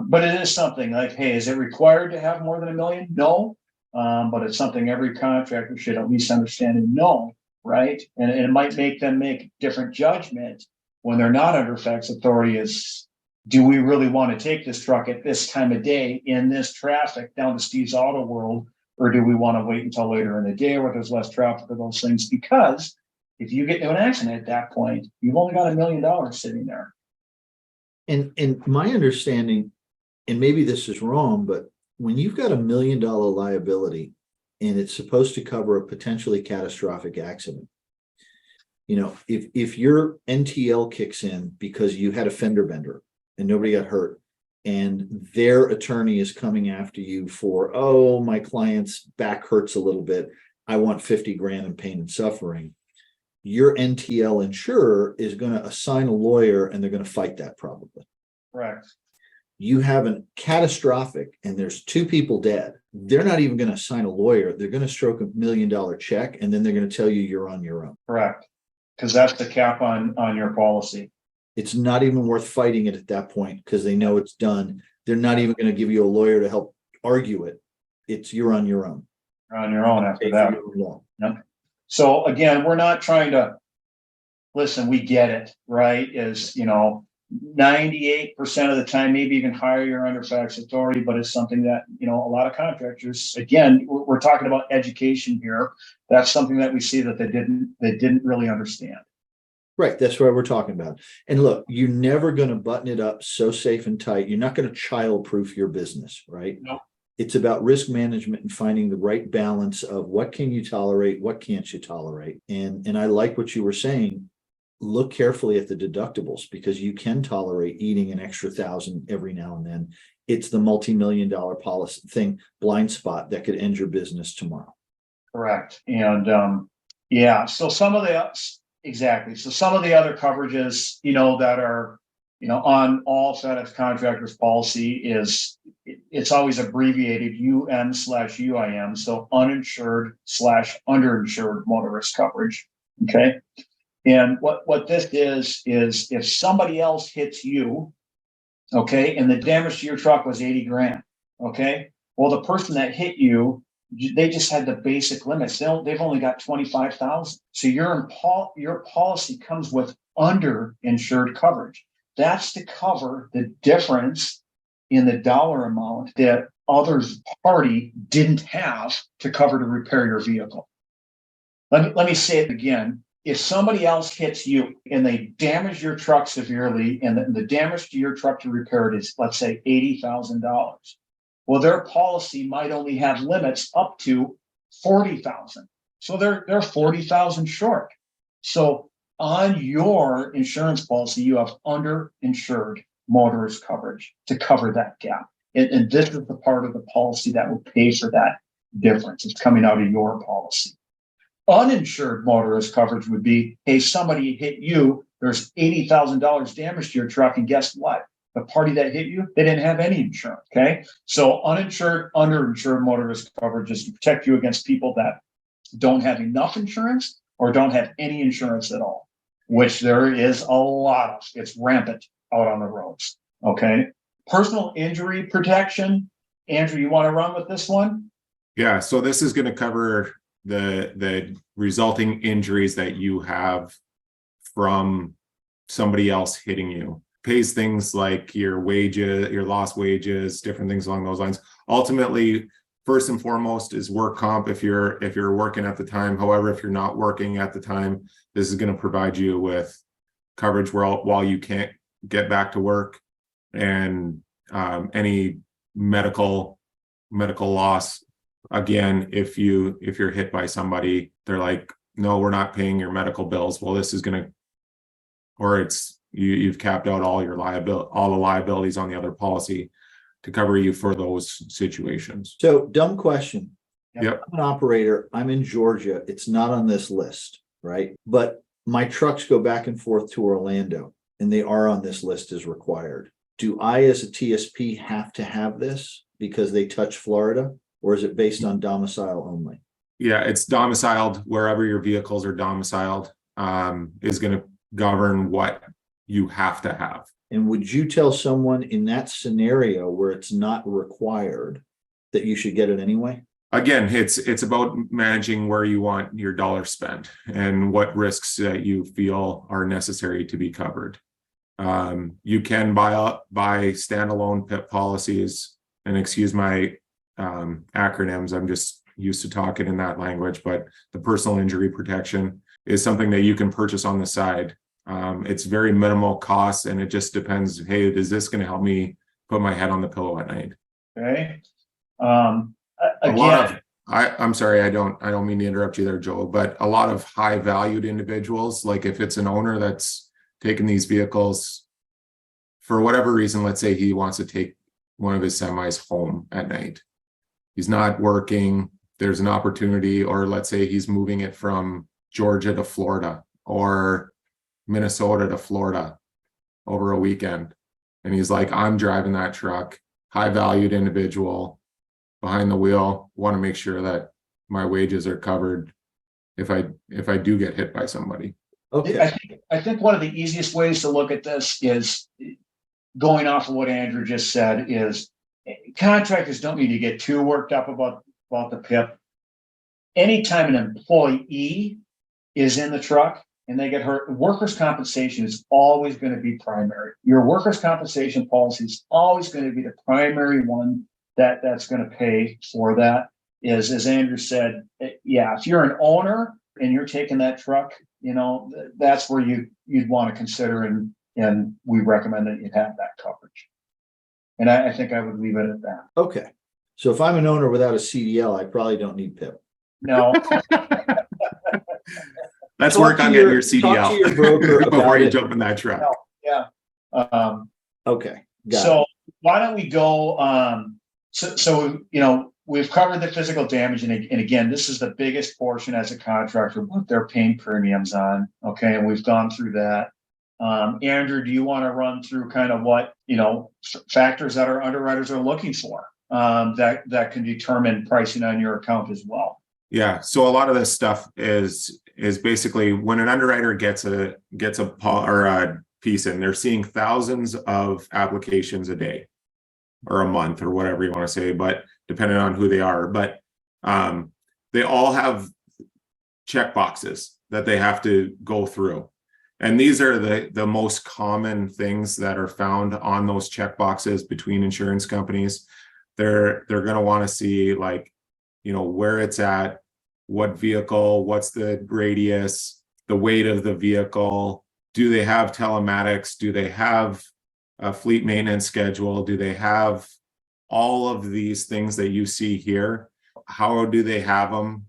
but it is something like, hey, is it required to have more than $1 million? No. But it's something every contractor should at least understand and know, right? And it might make them make different judgment when they're not under FACTS authority is, do we really want to take this truck at this time of day in this traffic down to Steve's Auto World? Or do we want to wait until later in the day where there's less traffic of those things? Because if you get into an accident at that point, you've only got $1 million sitting there. And my understanding, and maybe this is wrong, but when you've got $1 million liability and it's supposed to cover a potentially catastrophic accident, if your NTL kicks in because you had a fender bender and nobody got hurt, and their attorney is coming after you for, oh, my client's back hurts a little bit, I want 50 grand in pain and suffering. Your NTL insurer is going to assign a lawyer and they're going to fight that probably. Correct. You have a catastrophic and there's 2 people dead. They're not even going to assign a lawyer. They're going to stroke $1 million check and then they're going to tell you you're on your own. Correct. Because that's the cap on your policy. It's not even worth fighting it at that point because they know it's done. They're not even going to give you a lawyer to help argue it. You're on your own. You're on your own after that. Yep. So again, we're not trying to listen. We get it, right? 98% of the time, maybe even higher, you're under FACTS authority, but it's something that, a lot of contractors, again, we're talking about education here. That's something that we see that they didn't really understand. Right. That's what we're talking about. And look, you're never going to button it up so safe and tight. You're not going to child-proof your business, right? No. It's about risk management and finding the right balance of what can you tolerate, what can't you tolerate. And I like what you were saying. Look carefully at the deductibles because you can tolerate eating an extra 1,000 every now and then. It's the multi-million-dollar policy thing, blind spot that could end your business tomorrow. Correct. And so some of the other coverages, that are, on all FedEx contractors policy it's always abbreviated UM/UIM. So uninsured/underinsured motorist coverage. Okay. And what this is if somebody else hits you, okay, and the damage to your truck was 80 grand, okay, well, the person that hit you, they just had the basic limits. They've only got 25,000. So your policy comes with underinsured coverage. That's to cover the difference in the dollar amount that other's party didn't have to cover to repair your vehicle. Let me say it again. If somebody else hits you and they damage your truck severely and the damage to your truck to repair it is, let's say, $80,000. Well, their policy might only have limits up to 40,000. So they're 40,000 short. So on your insurance policy, you have underinsured motorist coverage to cover that gap. And this is the part of the policy that will pay for that difference. It's coming out of your policy. Uninsured motorist coverage would be, hey, somebody hit you, there's $80,000 damage to your truck, and guess what? the party that hit you, they didn't have any insurance. Okay. So uninsured, underinsured motorist coverage is to protect you against people that don't have enough insurance or don't have any insurance at all, which there is a lot of. It's rampant out on the roads. Okay. Personal injury protection. Andrew, you want to run with this one? Yeah, so this is going to cover the resulting injuries that you have from somebody else hitting you. Pays things like your wages, your lost wages, different things along those lines. Ultimately, first and foremost is work comp if you're working at the time. However, if you're not working at the time, this is going to provide you with coverage while you can't get back to work, and any medical loss. Again, if you're hit by somebody, they're like, no, we're not paying your medical bills. Well, this is going to, or it's you've capped out all the liabilities on the other policy to cover you for those situations. So, dumb question. Yep. I'm an operator. I'm in Georgia. It's not on this list, right? But my trucks go back and forth to Orlando, and they are on this list as required. Do I, as a TSP, have to have this because they touch Florida, or is it based on domicile only? Yeah, it's domiciled wherever your vehicles are domiciled, is going to govern what you have to have. And would you tell someone in that scenario where it's not required that you should get it anyway? Again, it's about managing where you want your dollar spent and what risks that you feel are necessary to be covered. You can buy standalone PIP policies, and excuse my acronyms. I'm just used to talking in that language, but the personal injury protection is something that you can purchase on the side. It's very minimal cost, and it just depends. Hey, is this going to help me put my head on the pillow at night? Okay. I'm sorry, I don't mean to interrupt you there, Joel, but a lot of high valued individuals, like if it's an owner that's taking these vehicles for whatever reason, let's say he wants to take one of his semis home at night. He's not working, there's an opportunity, or let's say he's moving it from Georgia to Florida or Minnesota to Florida over a weekend. And he's like, I'm driving that truck, high valued individual behind the wheel, want to make sure that my wages are covered if I do get hit by somebody. Okay. I think one of the easiest ways to look at this is going off of what Andrew just said is contractors don't need to get too worked up about the PIP. Anytime an employee is in the truck and they get hurt, workers' compensation is always going to be primary. Your workers' compensation policy is always going to be the primary one that's going to pay for that. Is, as Andrew said, yeah, if you're an owner and you're taking that truck, that's where you'd want to consider, and we recommend that you have that coverage. And I think I would leave it at that. Okay. So if I'm an owner without a CDL, I probably don't need PIP. No. Let's work on getting your Talk to your CDL broker before about you it. jump in that truck. No, yeah. Okay. Got So it. why don't we go? So we've covered the physical damage, and again, this is the biggest portion as a contractor what they're paying premiums on. Okay, and we've gone through that. Andrew, do you want to run through kind of what factors that our underwriters are looking for that can determine pricing on your account as well? Yeah. So a lot of this stuff is basically when an underwriter gets a piece in, they're seeing thousands of applications a day or a month or whatever you want to say, but depending on who they are. But they all have check boxes that they have to go through. And these are the most common things that are found on those check boxes between insurance companies. They're going to want to see where it's at, what vehicle, what's the radius, the weight of the vehicle. Do they have telematics? Do they have a fleet maintenance schedule? Do they have all of these things that you see here? How do they have them?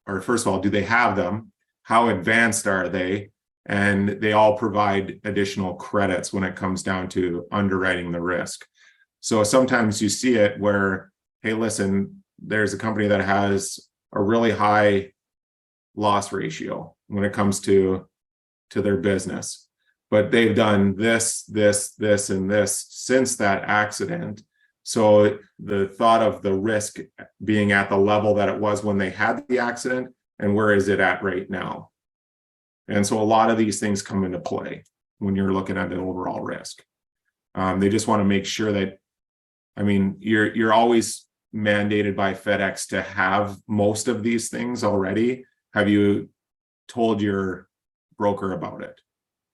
Or first of all, do they have them? How advanced are they? And they all provide additional credits when it comes down to underwriting the risk. So sometimes you see it where, hey, listen, there's a company that has a really high loss ratio when it comes to their business, but they've done this, and this since that accident. So the thought of the risk being at the level that it was when they had the accident, and where is it at right now? And so a lot of these things come into play when you're looking at the overall risk. They just want to make sure that, I mean, you're always mandated by FedEx to have most of these things already. Have you told your broker about it?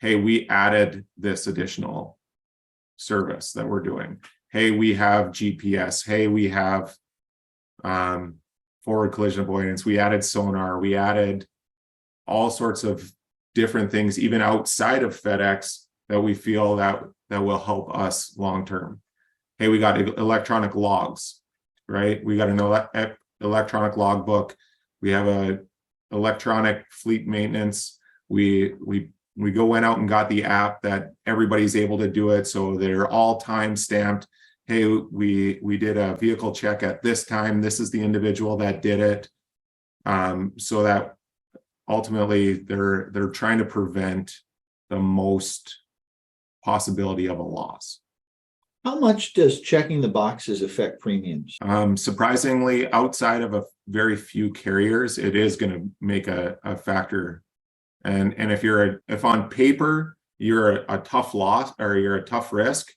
Hey, we added this additional service that we're doing. Hey, we have GPS. Hey, we have forward collision avoidance. We added sonar. We added all sorts of different things, even outside of FedEx, that we feel that will help us long term. Hey, we got electronic logs, right? We got an electronic logbook. We have a electronic fleet maintenance. We went out and got the app that everybody's able to do it, so they're all time stamped. Hey, we did a vehicle check at this time. This is the individual that did it, so that ultimately they're trying to prevent the most possibility of a loss. How much does checking the boxes affect premiums? Surprisingly, outside of a very few carriers, it is going to make a factor. And if on paper you're a tough loss or you're a tough risk,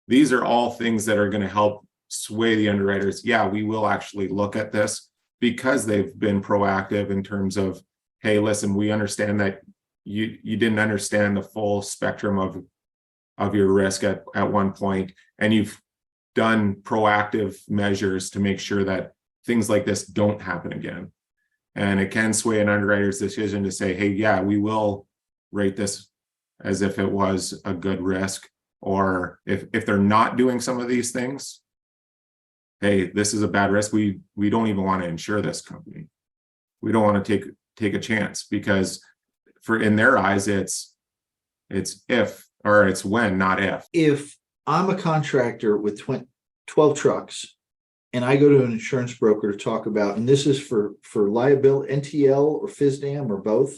these are all things that are going to help sway the underwriters. Yeah, we will actually look at this, because they've been proactive in terms of, hey, listen, we understand that you didn't understand the full spectrum of your risk at one point, and you've done proactive measures to make sure that things like this don't happen again. And it can sway an underwriter's decision to say, hey, yeah, we will rate this as if it was a good risk. Or if they're not doing some of these things, hey, this is a bad risk. We don't even want to insure this company. We don't want to take a chance, because in their eyes, it's if, or it's when, not if. If I'm a contractor with 12 trucks and I go to an insurance broker to talk about, and this is for liability, NTL or FISDAM or both?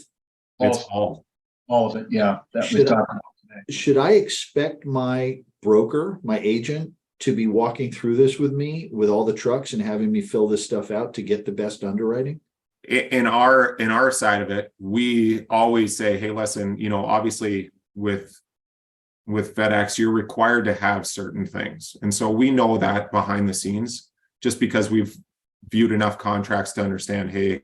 It's all of it, yeah. That we Should talked about today. Should I expect my broker, my agent, to be walking through this with me with all the trucks and having me fill this stuff out to get the best underwriting? In our side of it, we always say, hey, listen, obviously with FedEx, you're required to have certain things. And so we know that behind the scenes, just because we've viewed enough contracts to understand, hey,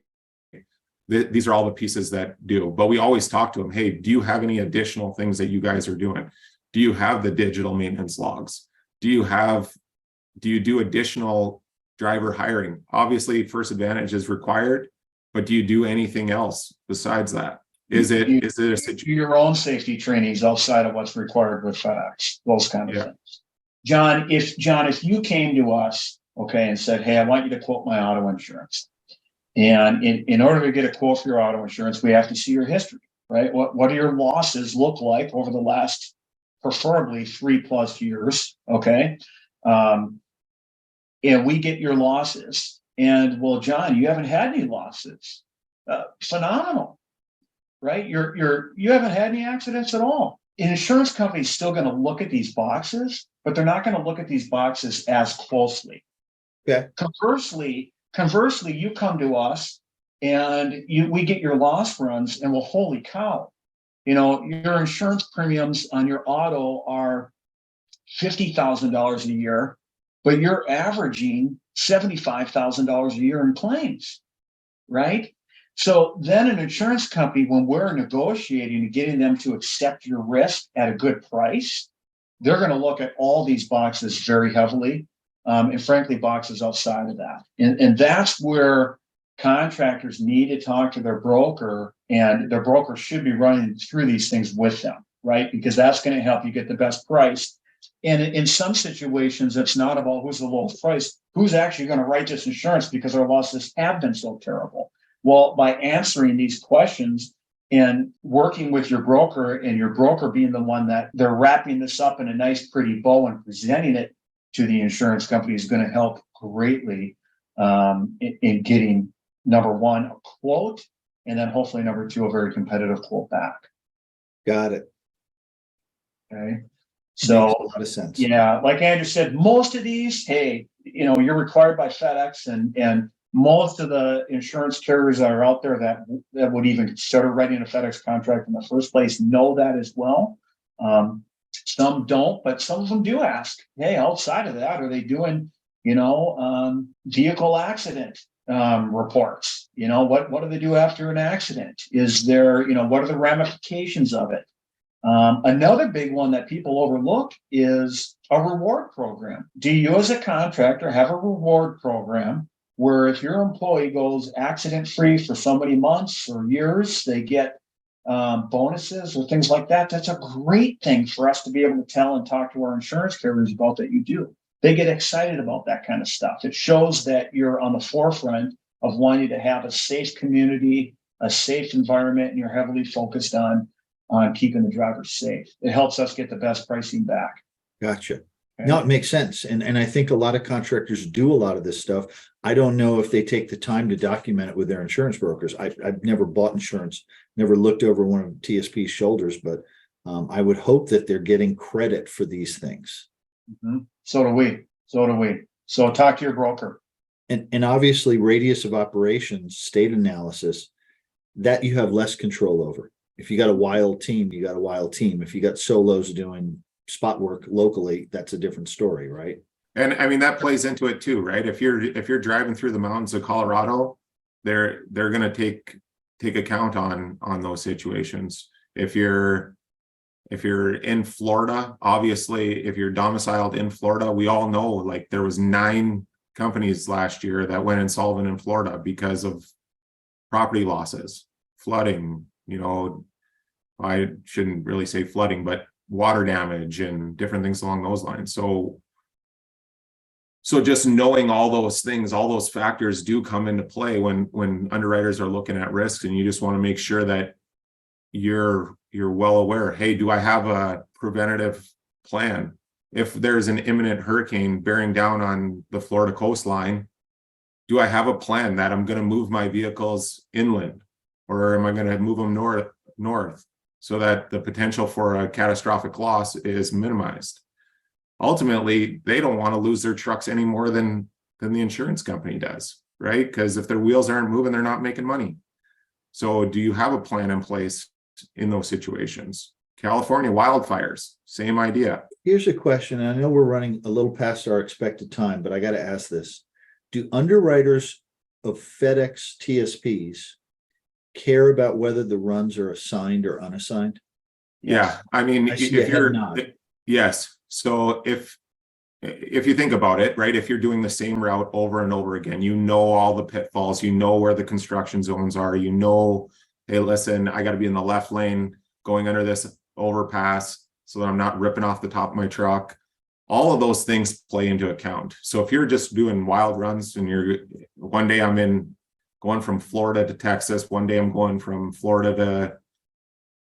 these are all the pieces that do. But we always talk to them, hey, do you have any additional things that you guys are doing? Do you have the digital maintenance logs? Do you do additional driver hiring? Obviously, First Advantage is required, but do you do anything else besides that? Is it a situation? Your own safety trainings outside of what's required with FedEx, those kind of things. John, if you came to us, okay, and said, hey, I want you to quote my auto insurance. And in order to get a quote for your auto insurance, we have to see your history, right? What do your losses look like over the last, preferably 3+ years, okay? And we get your losses. And well, John, you haven't had any losses. Phenomenal, right? You haven't had any accidents at all. An insurance company is still going to look at these boxes, but they're not going to look at these boxes as closely. Okay. Conversely, you come to us and we get your loss runs, and well, holy cow, your insurance premiums on your auto are $50,000 a year, but you're averaging $75,000 a year in claims, right? So then an insurance company, when we're negotiating and getting them to accept your risk at a good price, they're going to look at all these boxes very heavily. And frankly, boxes outside of that. And that's where contractors need to talk to their broker, and their broker should be running through these things with them, right? Because that's going to help you get the best price. And in some situations, it's not about who's the lowest price, who's actually going to write this insurance because our losses have been so terrible. Well, by answering these questions and working with your broker, and your broker being the one that they're wrapping this up in a nice, pretty bow and presenting it to the insurance company, is going to help greatly in getting, number one, a quote, and then hopefully number two, a very competitive quote back. Got it. Okay. Makes So, a lot of sense. yeah, like Andrew said, most of these, hey, you're required by FedEx, and most of the insurance carriers that are out there that would even consider writing a FedEx contract in the first place know that as well. Some don't, but some of them do ask, hey, outside of that, are they doing, vehicle accident reports? What do they do after an accident? Is there, what are the ramifications of it? Another big one that people overlook is a reward program. Do you, as a contractor, have a reward program where if your employee goes accident-free for so many months or years, they get bonuses or things like that? That's a great thing for us to be able to tell and talk to our insurance carriers about that you do. They get excited about that kind of stuff. It shows that you're on the forefront of wanting to have a safe community, a safe environment, and you're heavily focused on keeping the drivers safe. It helps us get the best pricing back. Gotcha. Okay. No, it makes sense. And I think a lot of contractors do a lot of this stuff. I don't know if they take the time to document it with their insurance brokers. I've never bought insurance, never looked over one of TSP's shoulders, but I would hope that they're getting credit for these things. Mm-hmm. So do we. So talk to your broker. And obviously radius of operations, state analysis, that you have less control over. If you got a wild team, you got a wild team. If you got solos doing spot work locally, that's a different story, right? And I mean, that plays into it too, right? If you're driving through the mountains of Colorado, they're going to take account on those situations. If you're in Florida, obviously, if you're domiciled in Florida, we all know, like, there was 9 companies last year that went insolvent in Florida because of property losses, flooding, I shouldn't really say flooding, but water damage and different things along those lines. So just knowing all those things, all those factors do come into play when underwriters are looking at risks, and you just want to make sure that you're well aware. Hey, do I have a preventative plan? If there's an imminent hurricane bearing down on the Florida coastline, do I have a plan that I'm going to move my vehicles inland, or am I going to move them north so that the potential for a catastrophic loss is minimized? Ultimately, they don't want to lose their trucks any more than the insurance company does, right? Because if their wheels aren't moving, they're not making money. So do you have a plan in place in those situations? California wildfires, same idea. Here's a question. I know we're running a little past our expected time, but I got to ask this. Do underwriters of FedEx TSPs care about whether the runs are assigned or unassigned? Yeah, I mean, I see if a head you're nod. yes. So if you think about it, right, if you're doing the same route over and over again, all the pitfalls, where the construction zones are, hey, listen, I got to be in the left lane going under this overpass so that I'm not ripping off the top of my truck. All of those things play into account. So if you're just doing wild runs and one day I'm going from Florida to Texas, one day I'm going from Florida to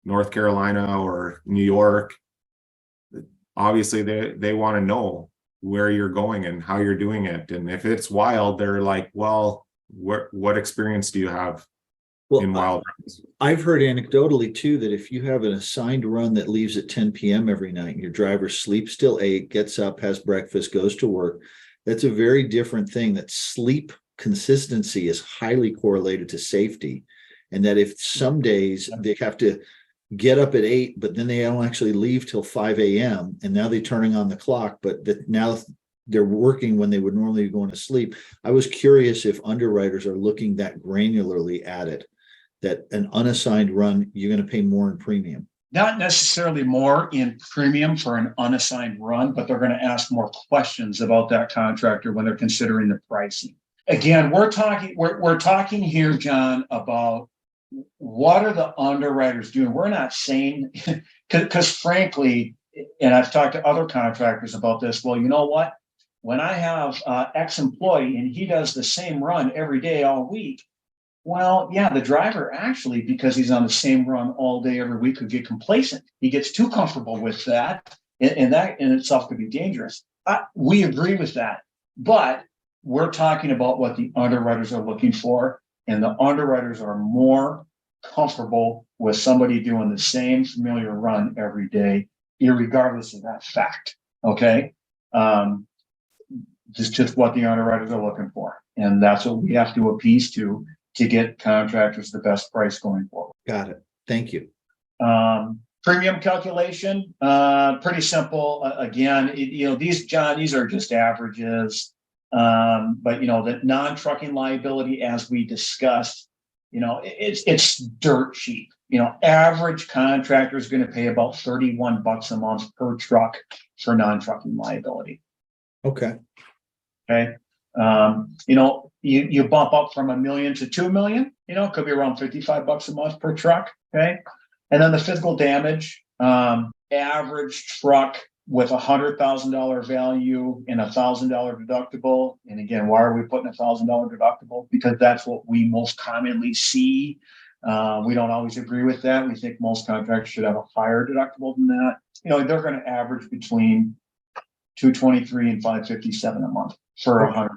North Carolina or New York, obviously they want to know where you're going and how you're doing it. And if it's wild, they're like, well, what experience do you have in wild runs? I've heard anecdotally too that if you have an assigned run that leaves at 10 p.m. every night and your driver sleeps till 8, gets up, has breakfast, goes to work, that's a very different thing. That sleep consistency is highly correlated to safety. And that if some days they have to get up at 8, but then they don't actually leave till 5 a.m. and now they're turning on the clock, but now they're working when they would normally be going to sleep. I was curious if underwriters are looking that granularly at it, that an unassigned run, you're going to pay more in premium. Not necessarily more in premium for an unassigned run, but they're going to ask more questions about that contractor when they're considering the pricing. Again, we're talking here, John, about what are the underwriters doing? We're not saying, because frankly, and I've talked to other contractors about this. Well, you know what? When I have X employee and he does the same run every day all week, well, yeah, the driver actually, because he's on the same run all day every week, could get complacent. He gets too comfortable with that, and that in itself could be dangerous. We agree with that, but we're talking about what the underwriters are looking for, and the underwriters are more comfortable with somebody doing the same familiar run every day irregardless of that fact. Okay. Just what the underwriters are looking for. And that's what we have to appease to get contractors the best price going forward. Got it. Thank you. Premium calculation, pretty simple. Again, these are just averages. But the non-trucking liability, as we discussed, it's dirt cheap. Average contractor is going to pay about $31 a month per truck for non-trucking liability. Okay. Okay. You bump up from $1 million to $2 million, it could be around $55 a month per truck. Okay. And then the physical damage, average truck with $100,000 value and $1,000 deductible. And again, why are we putting $1,000 deductible? Because that's what we most commonly see. We don't always agree with that. We think most contractors should have a higher deductible than that. They're going to average between $223 and $557 a month for $100,000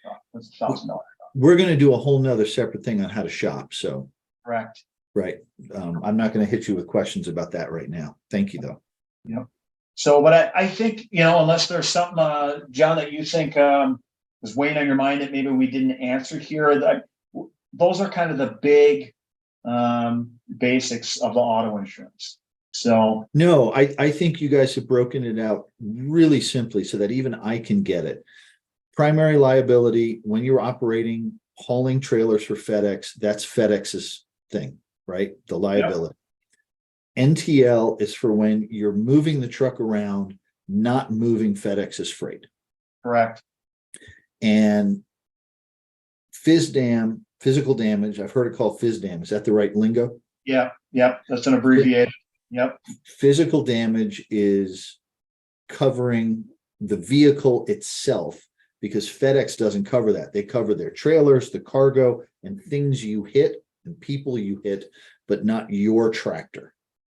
truck. That's $1,000. We're going to do a whole nother separate thing on how to shop. So Correct. right. I'm not going to hit you with questions about that right now. Thank you though. Yep. So, but I think, unless there's something, John, that you think was weighing on your mind that maybe we didn't answer here, those are kind of the big basics of the auto insurance. So no, I think you guys have broken it out really simply so that even I can get it. Primary liability, when you're operating, hauling trailers for FedEx, that's FedEx's thing, right? The liability. Yep. NTL is for when you're moving the truck around, not moving FedEx's freight. Correct. And FISDAM, physical damage, I've heard it called FISDAM. Is that the right lingo? Yeah. Yep. That's an abbreviation. Yep. Physical damage is covering the vehicle itself, because FedEx doesn't cover that. They cover their trailers, the cargo, and things you hit and people you hit, but not your tractor.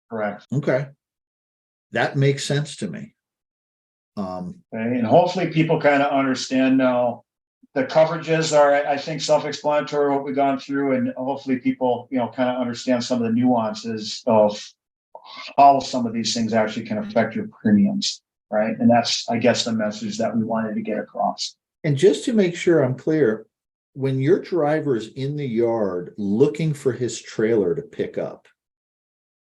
Correct. Okay. That makes sense to me. Okay. And hopefully people kind of understand now. The coverages are, I think, self-explanatory what we've gone through, and hopefully people, kind of understand some of the nuances of how some of these things actually can affect your premiums, right? And that's, I guess, the message that we wanted to get across. And just to make sure I'm clear, when your driver is in the yard looking for his trailer to pick up,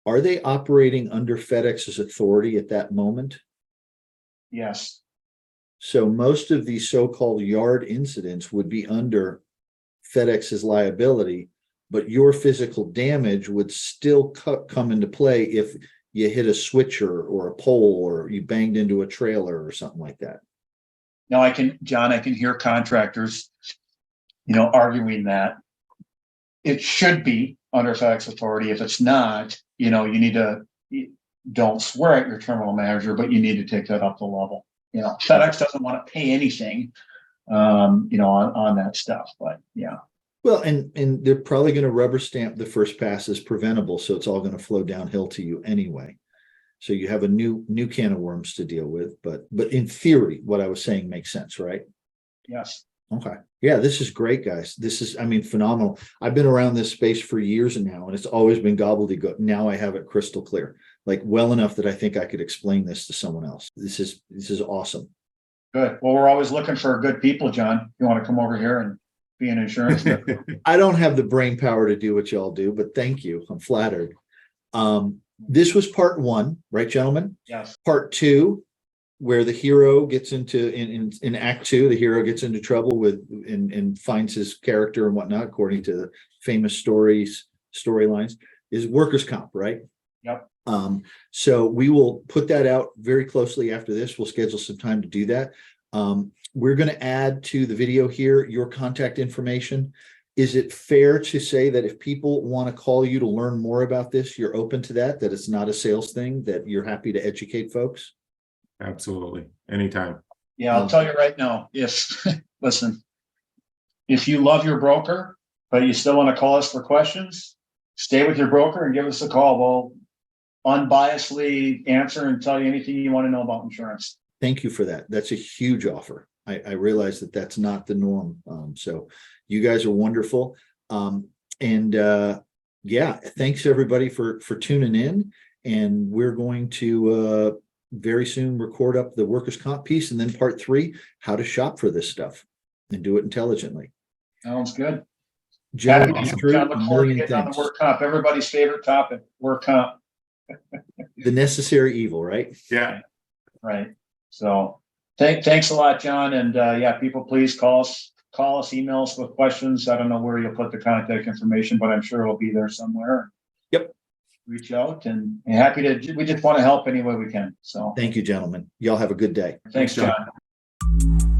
are they operating under FedEx's authority at that moment? Yes. So most of these so-called yard incidents would be under FedEx's liability, but your physical damage would still come into play if you hit a switcher or a pole or you banged into a trailer or something like that. Now John, I can hear contractors, arguing that it should be under FedEx authority. If it's not, you need to, don't swear at your terminal manager, but you need to take that up the level. FedEx doesn't want to pay anything, on that stuff, but yeah. Well, and they're probably going to rubber stamp the first pass as preventable. So it's all going to flow downhill to you anyway. So you have a new can of worms to deal with, but in theory, what I was saying makes sense, right? Yes. Okay. Yeah, this is great, guys. This is, phenomenal. I've been around this space for years now, and it's always been gobbledygook. Now I have it crystal clear, like well enough that I think I could explain this to someone else. This is awesome. Good. Well, we're always looking for good people, John. You want to come over here and be an insurance? I don't have the brain power to do what y'all do, but thank you. I'm flattered. This was part one, right, gentlemen? Yes. Part two, where the hero gets into in act two, the hero gets into trouble with and finds his character and whatnot, according to the famous storylines, is workers' comp, right? Yep. So we will put that out very closely after this. We'll schedule some time to do that. We're going to add to the video here your contact information. Is it fair to say that if people want to call you to learn more about this, you're open to that it's not a sales thing, that you're happy to educate folks? Absolutely. Anytime. Yeah, I'll tell you right now, listen, if you love your broker, but you still want to call us for questions, stay with your broker and give us a call. We'll unbiasedly answer and tell you anything you want to know about insurance. Thank you for that. That's a huge offer. I realize that that's not the norm. So you guys are wonderful. Yeah, thanks everybody for tuning in. And we're going to very soon record up the workers' comp piece, and then part 3, how to shop for this stuff and do it intelligently. Sounds good. Gentlemen, Happy to Drew, John, a look forward to million getting on the thanks. work comp. Everybody's favorite topic, work comp. The necessary evil, right? Yeah. Right. So thanks a lot, John. And yeah, people, please call us, email us with questions. I don't know where you'll put the contact information, but I'm sure it'll be there somewhere. Yep. Reach out and happy to, we just want to help any way we can. So Thank you, gentlemen. Y'all have a good day. thanks, John. John.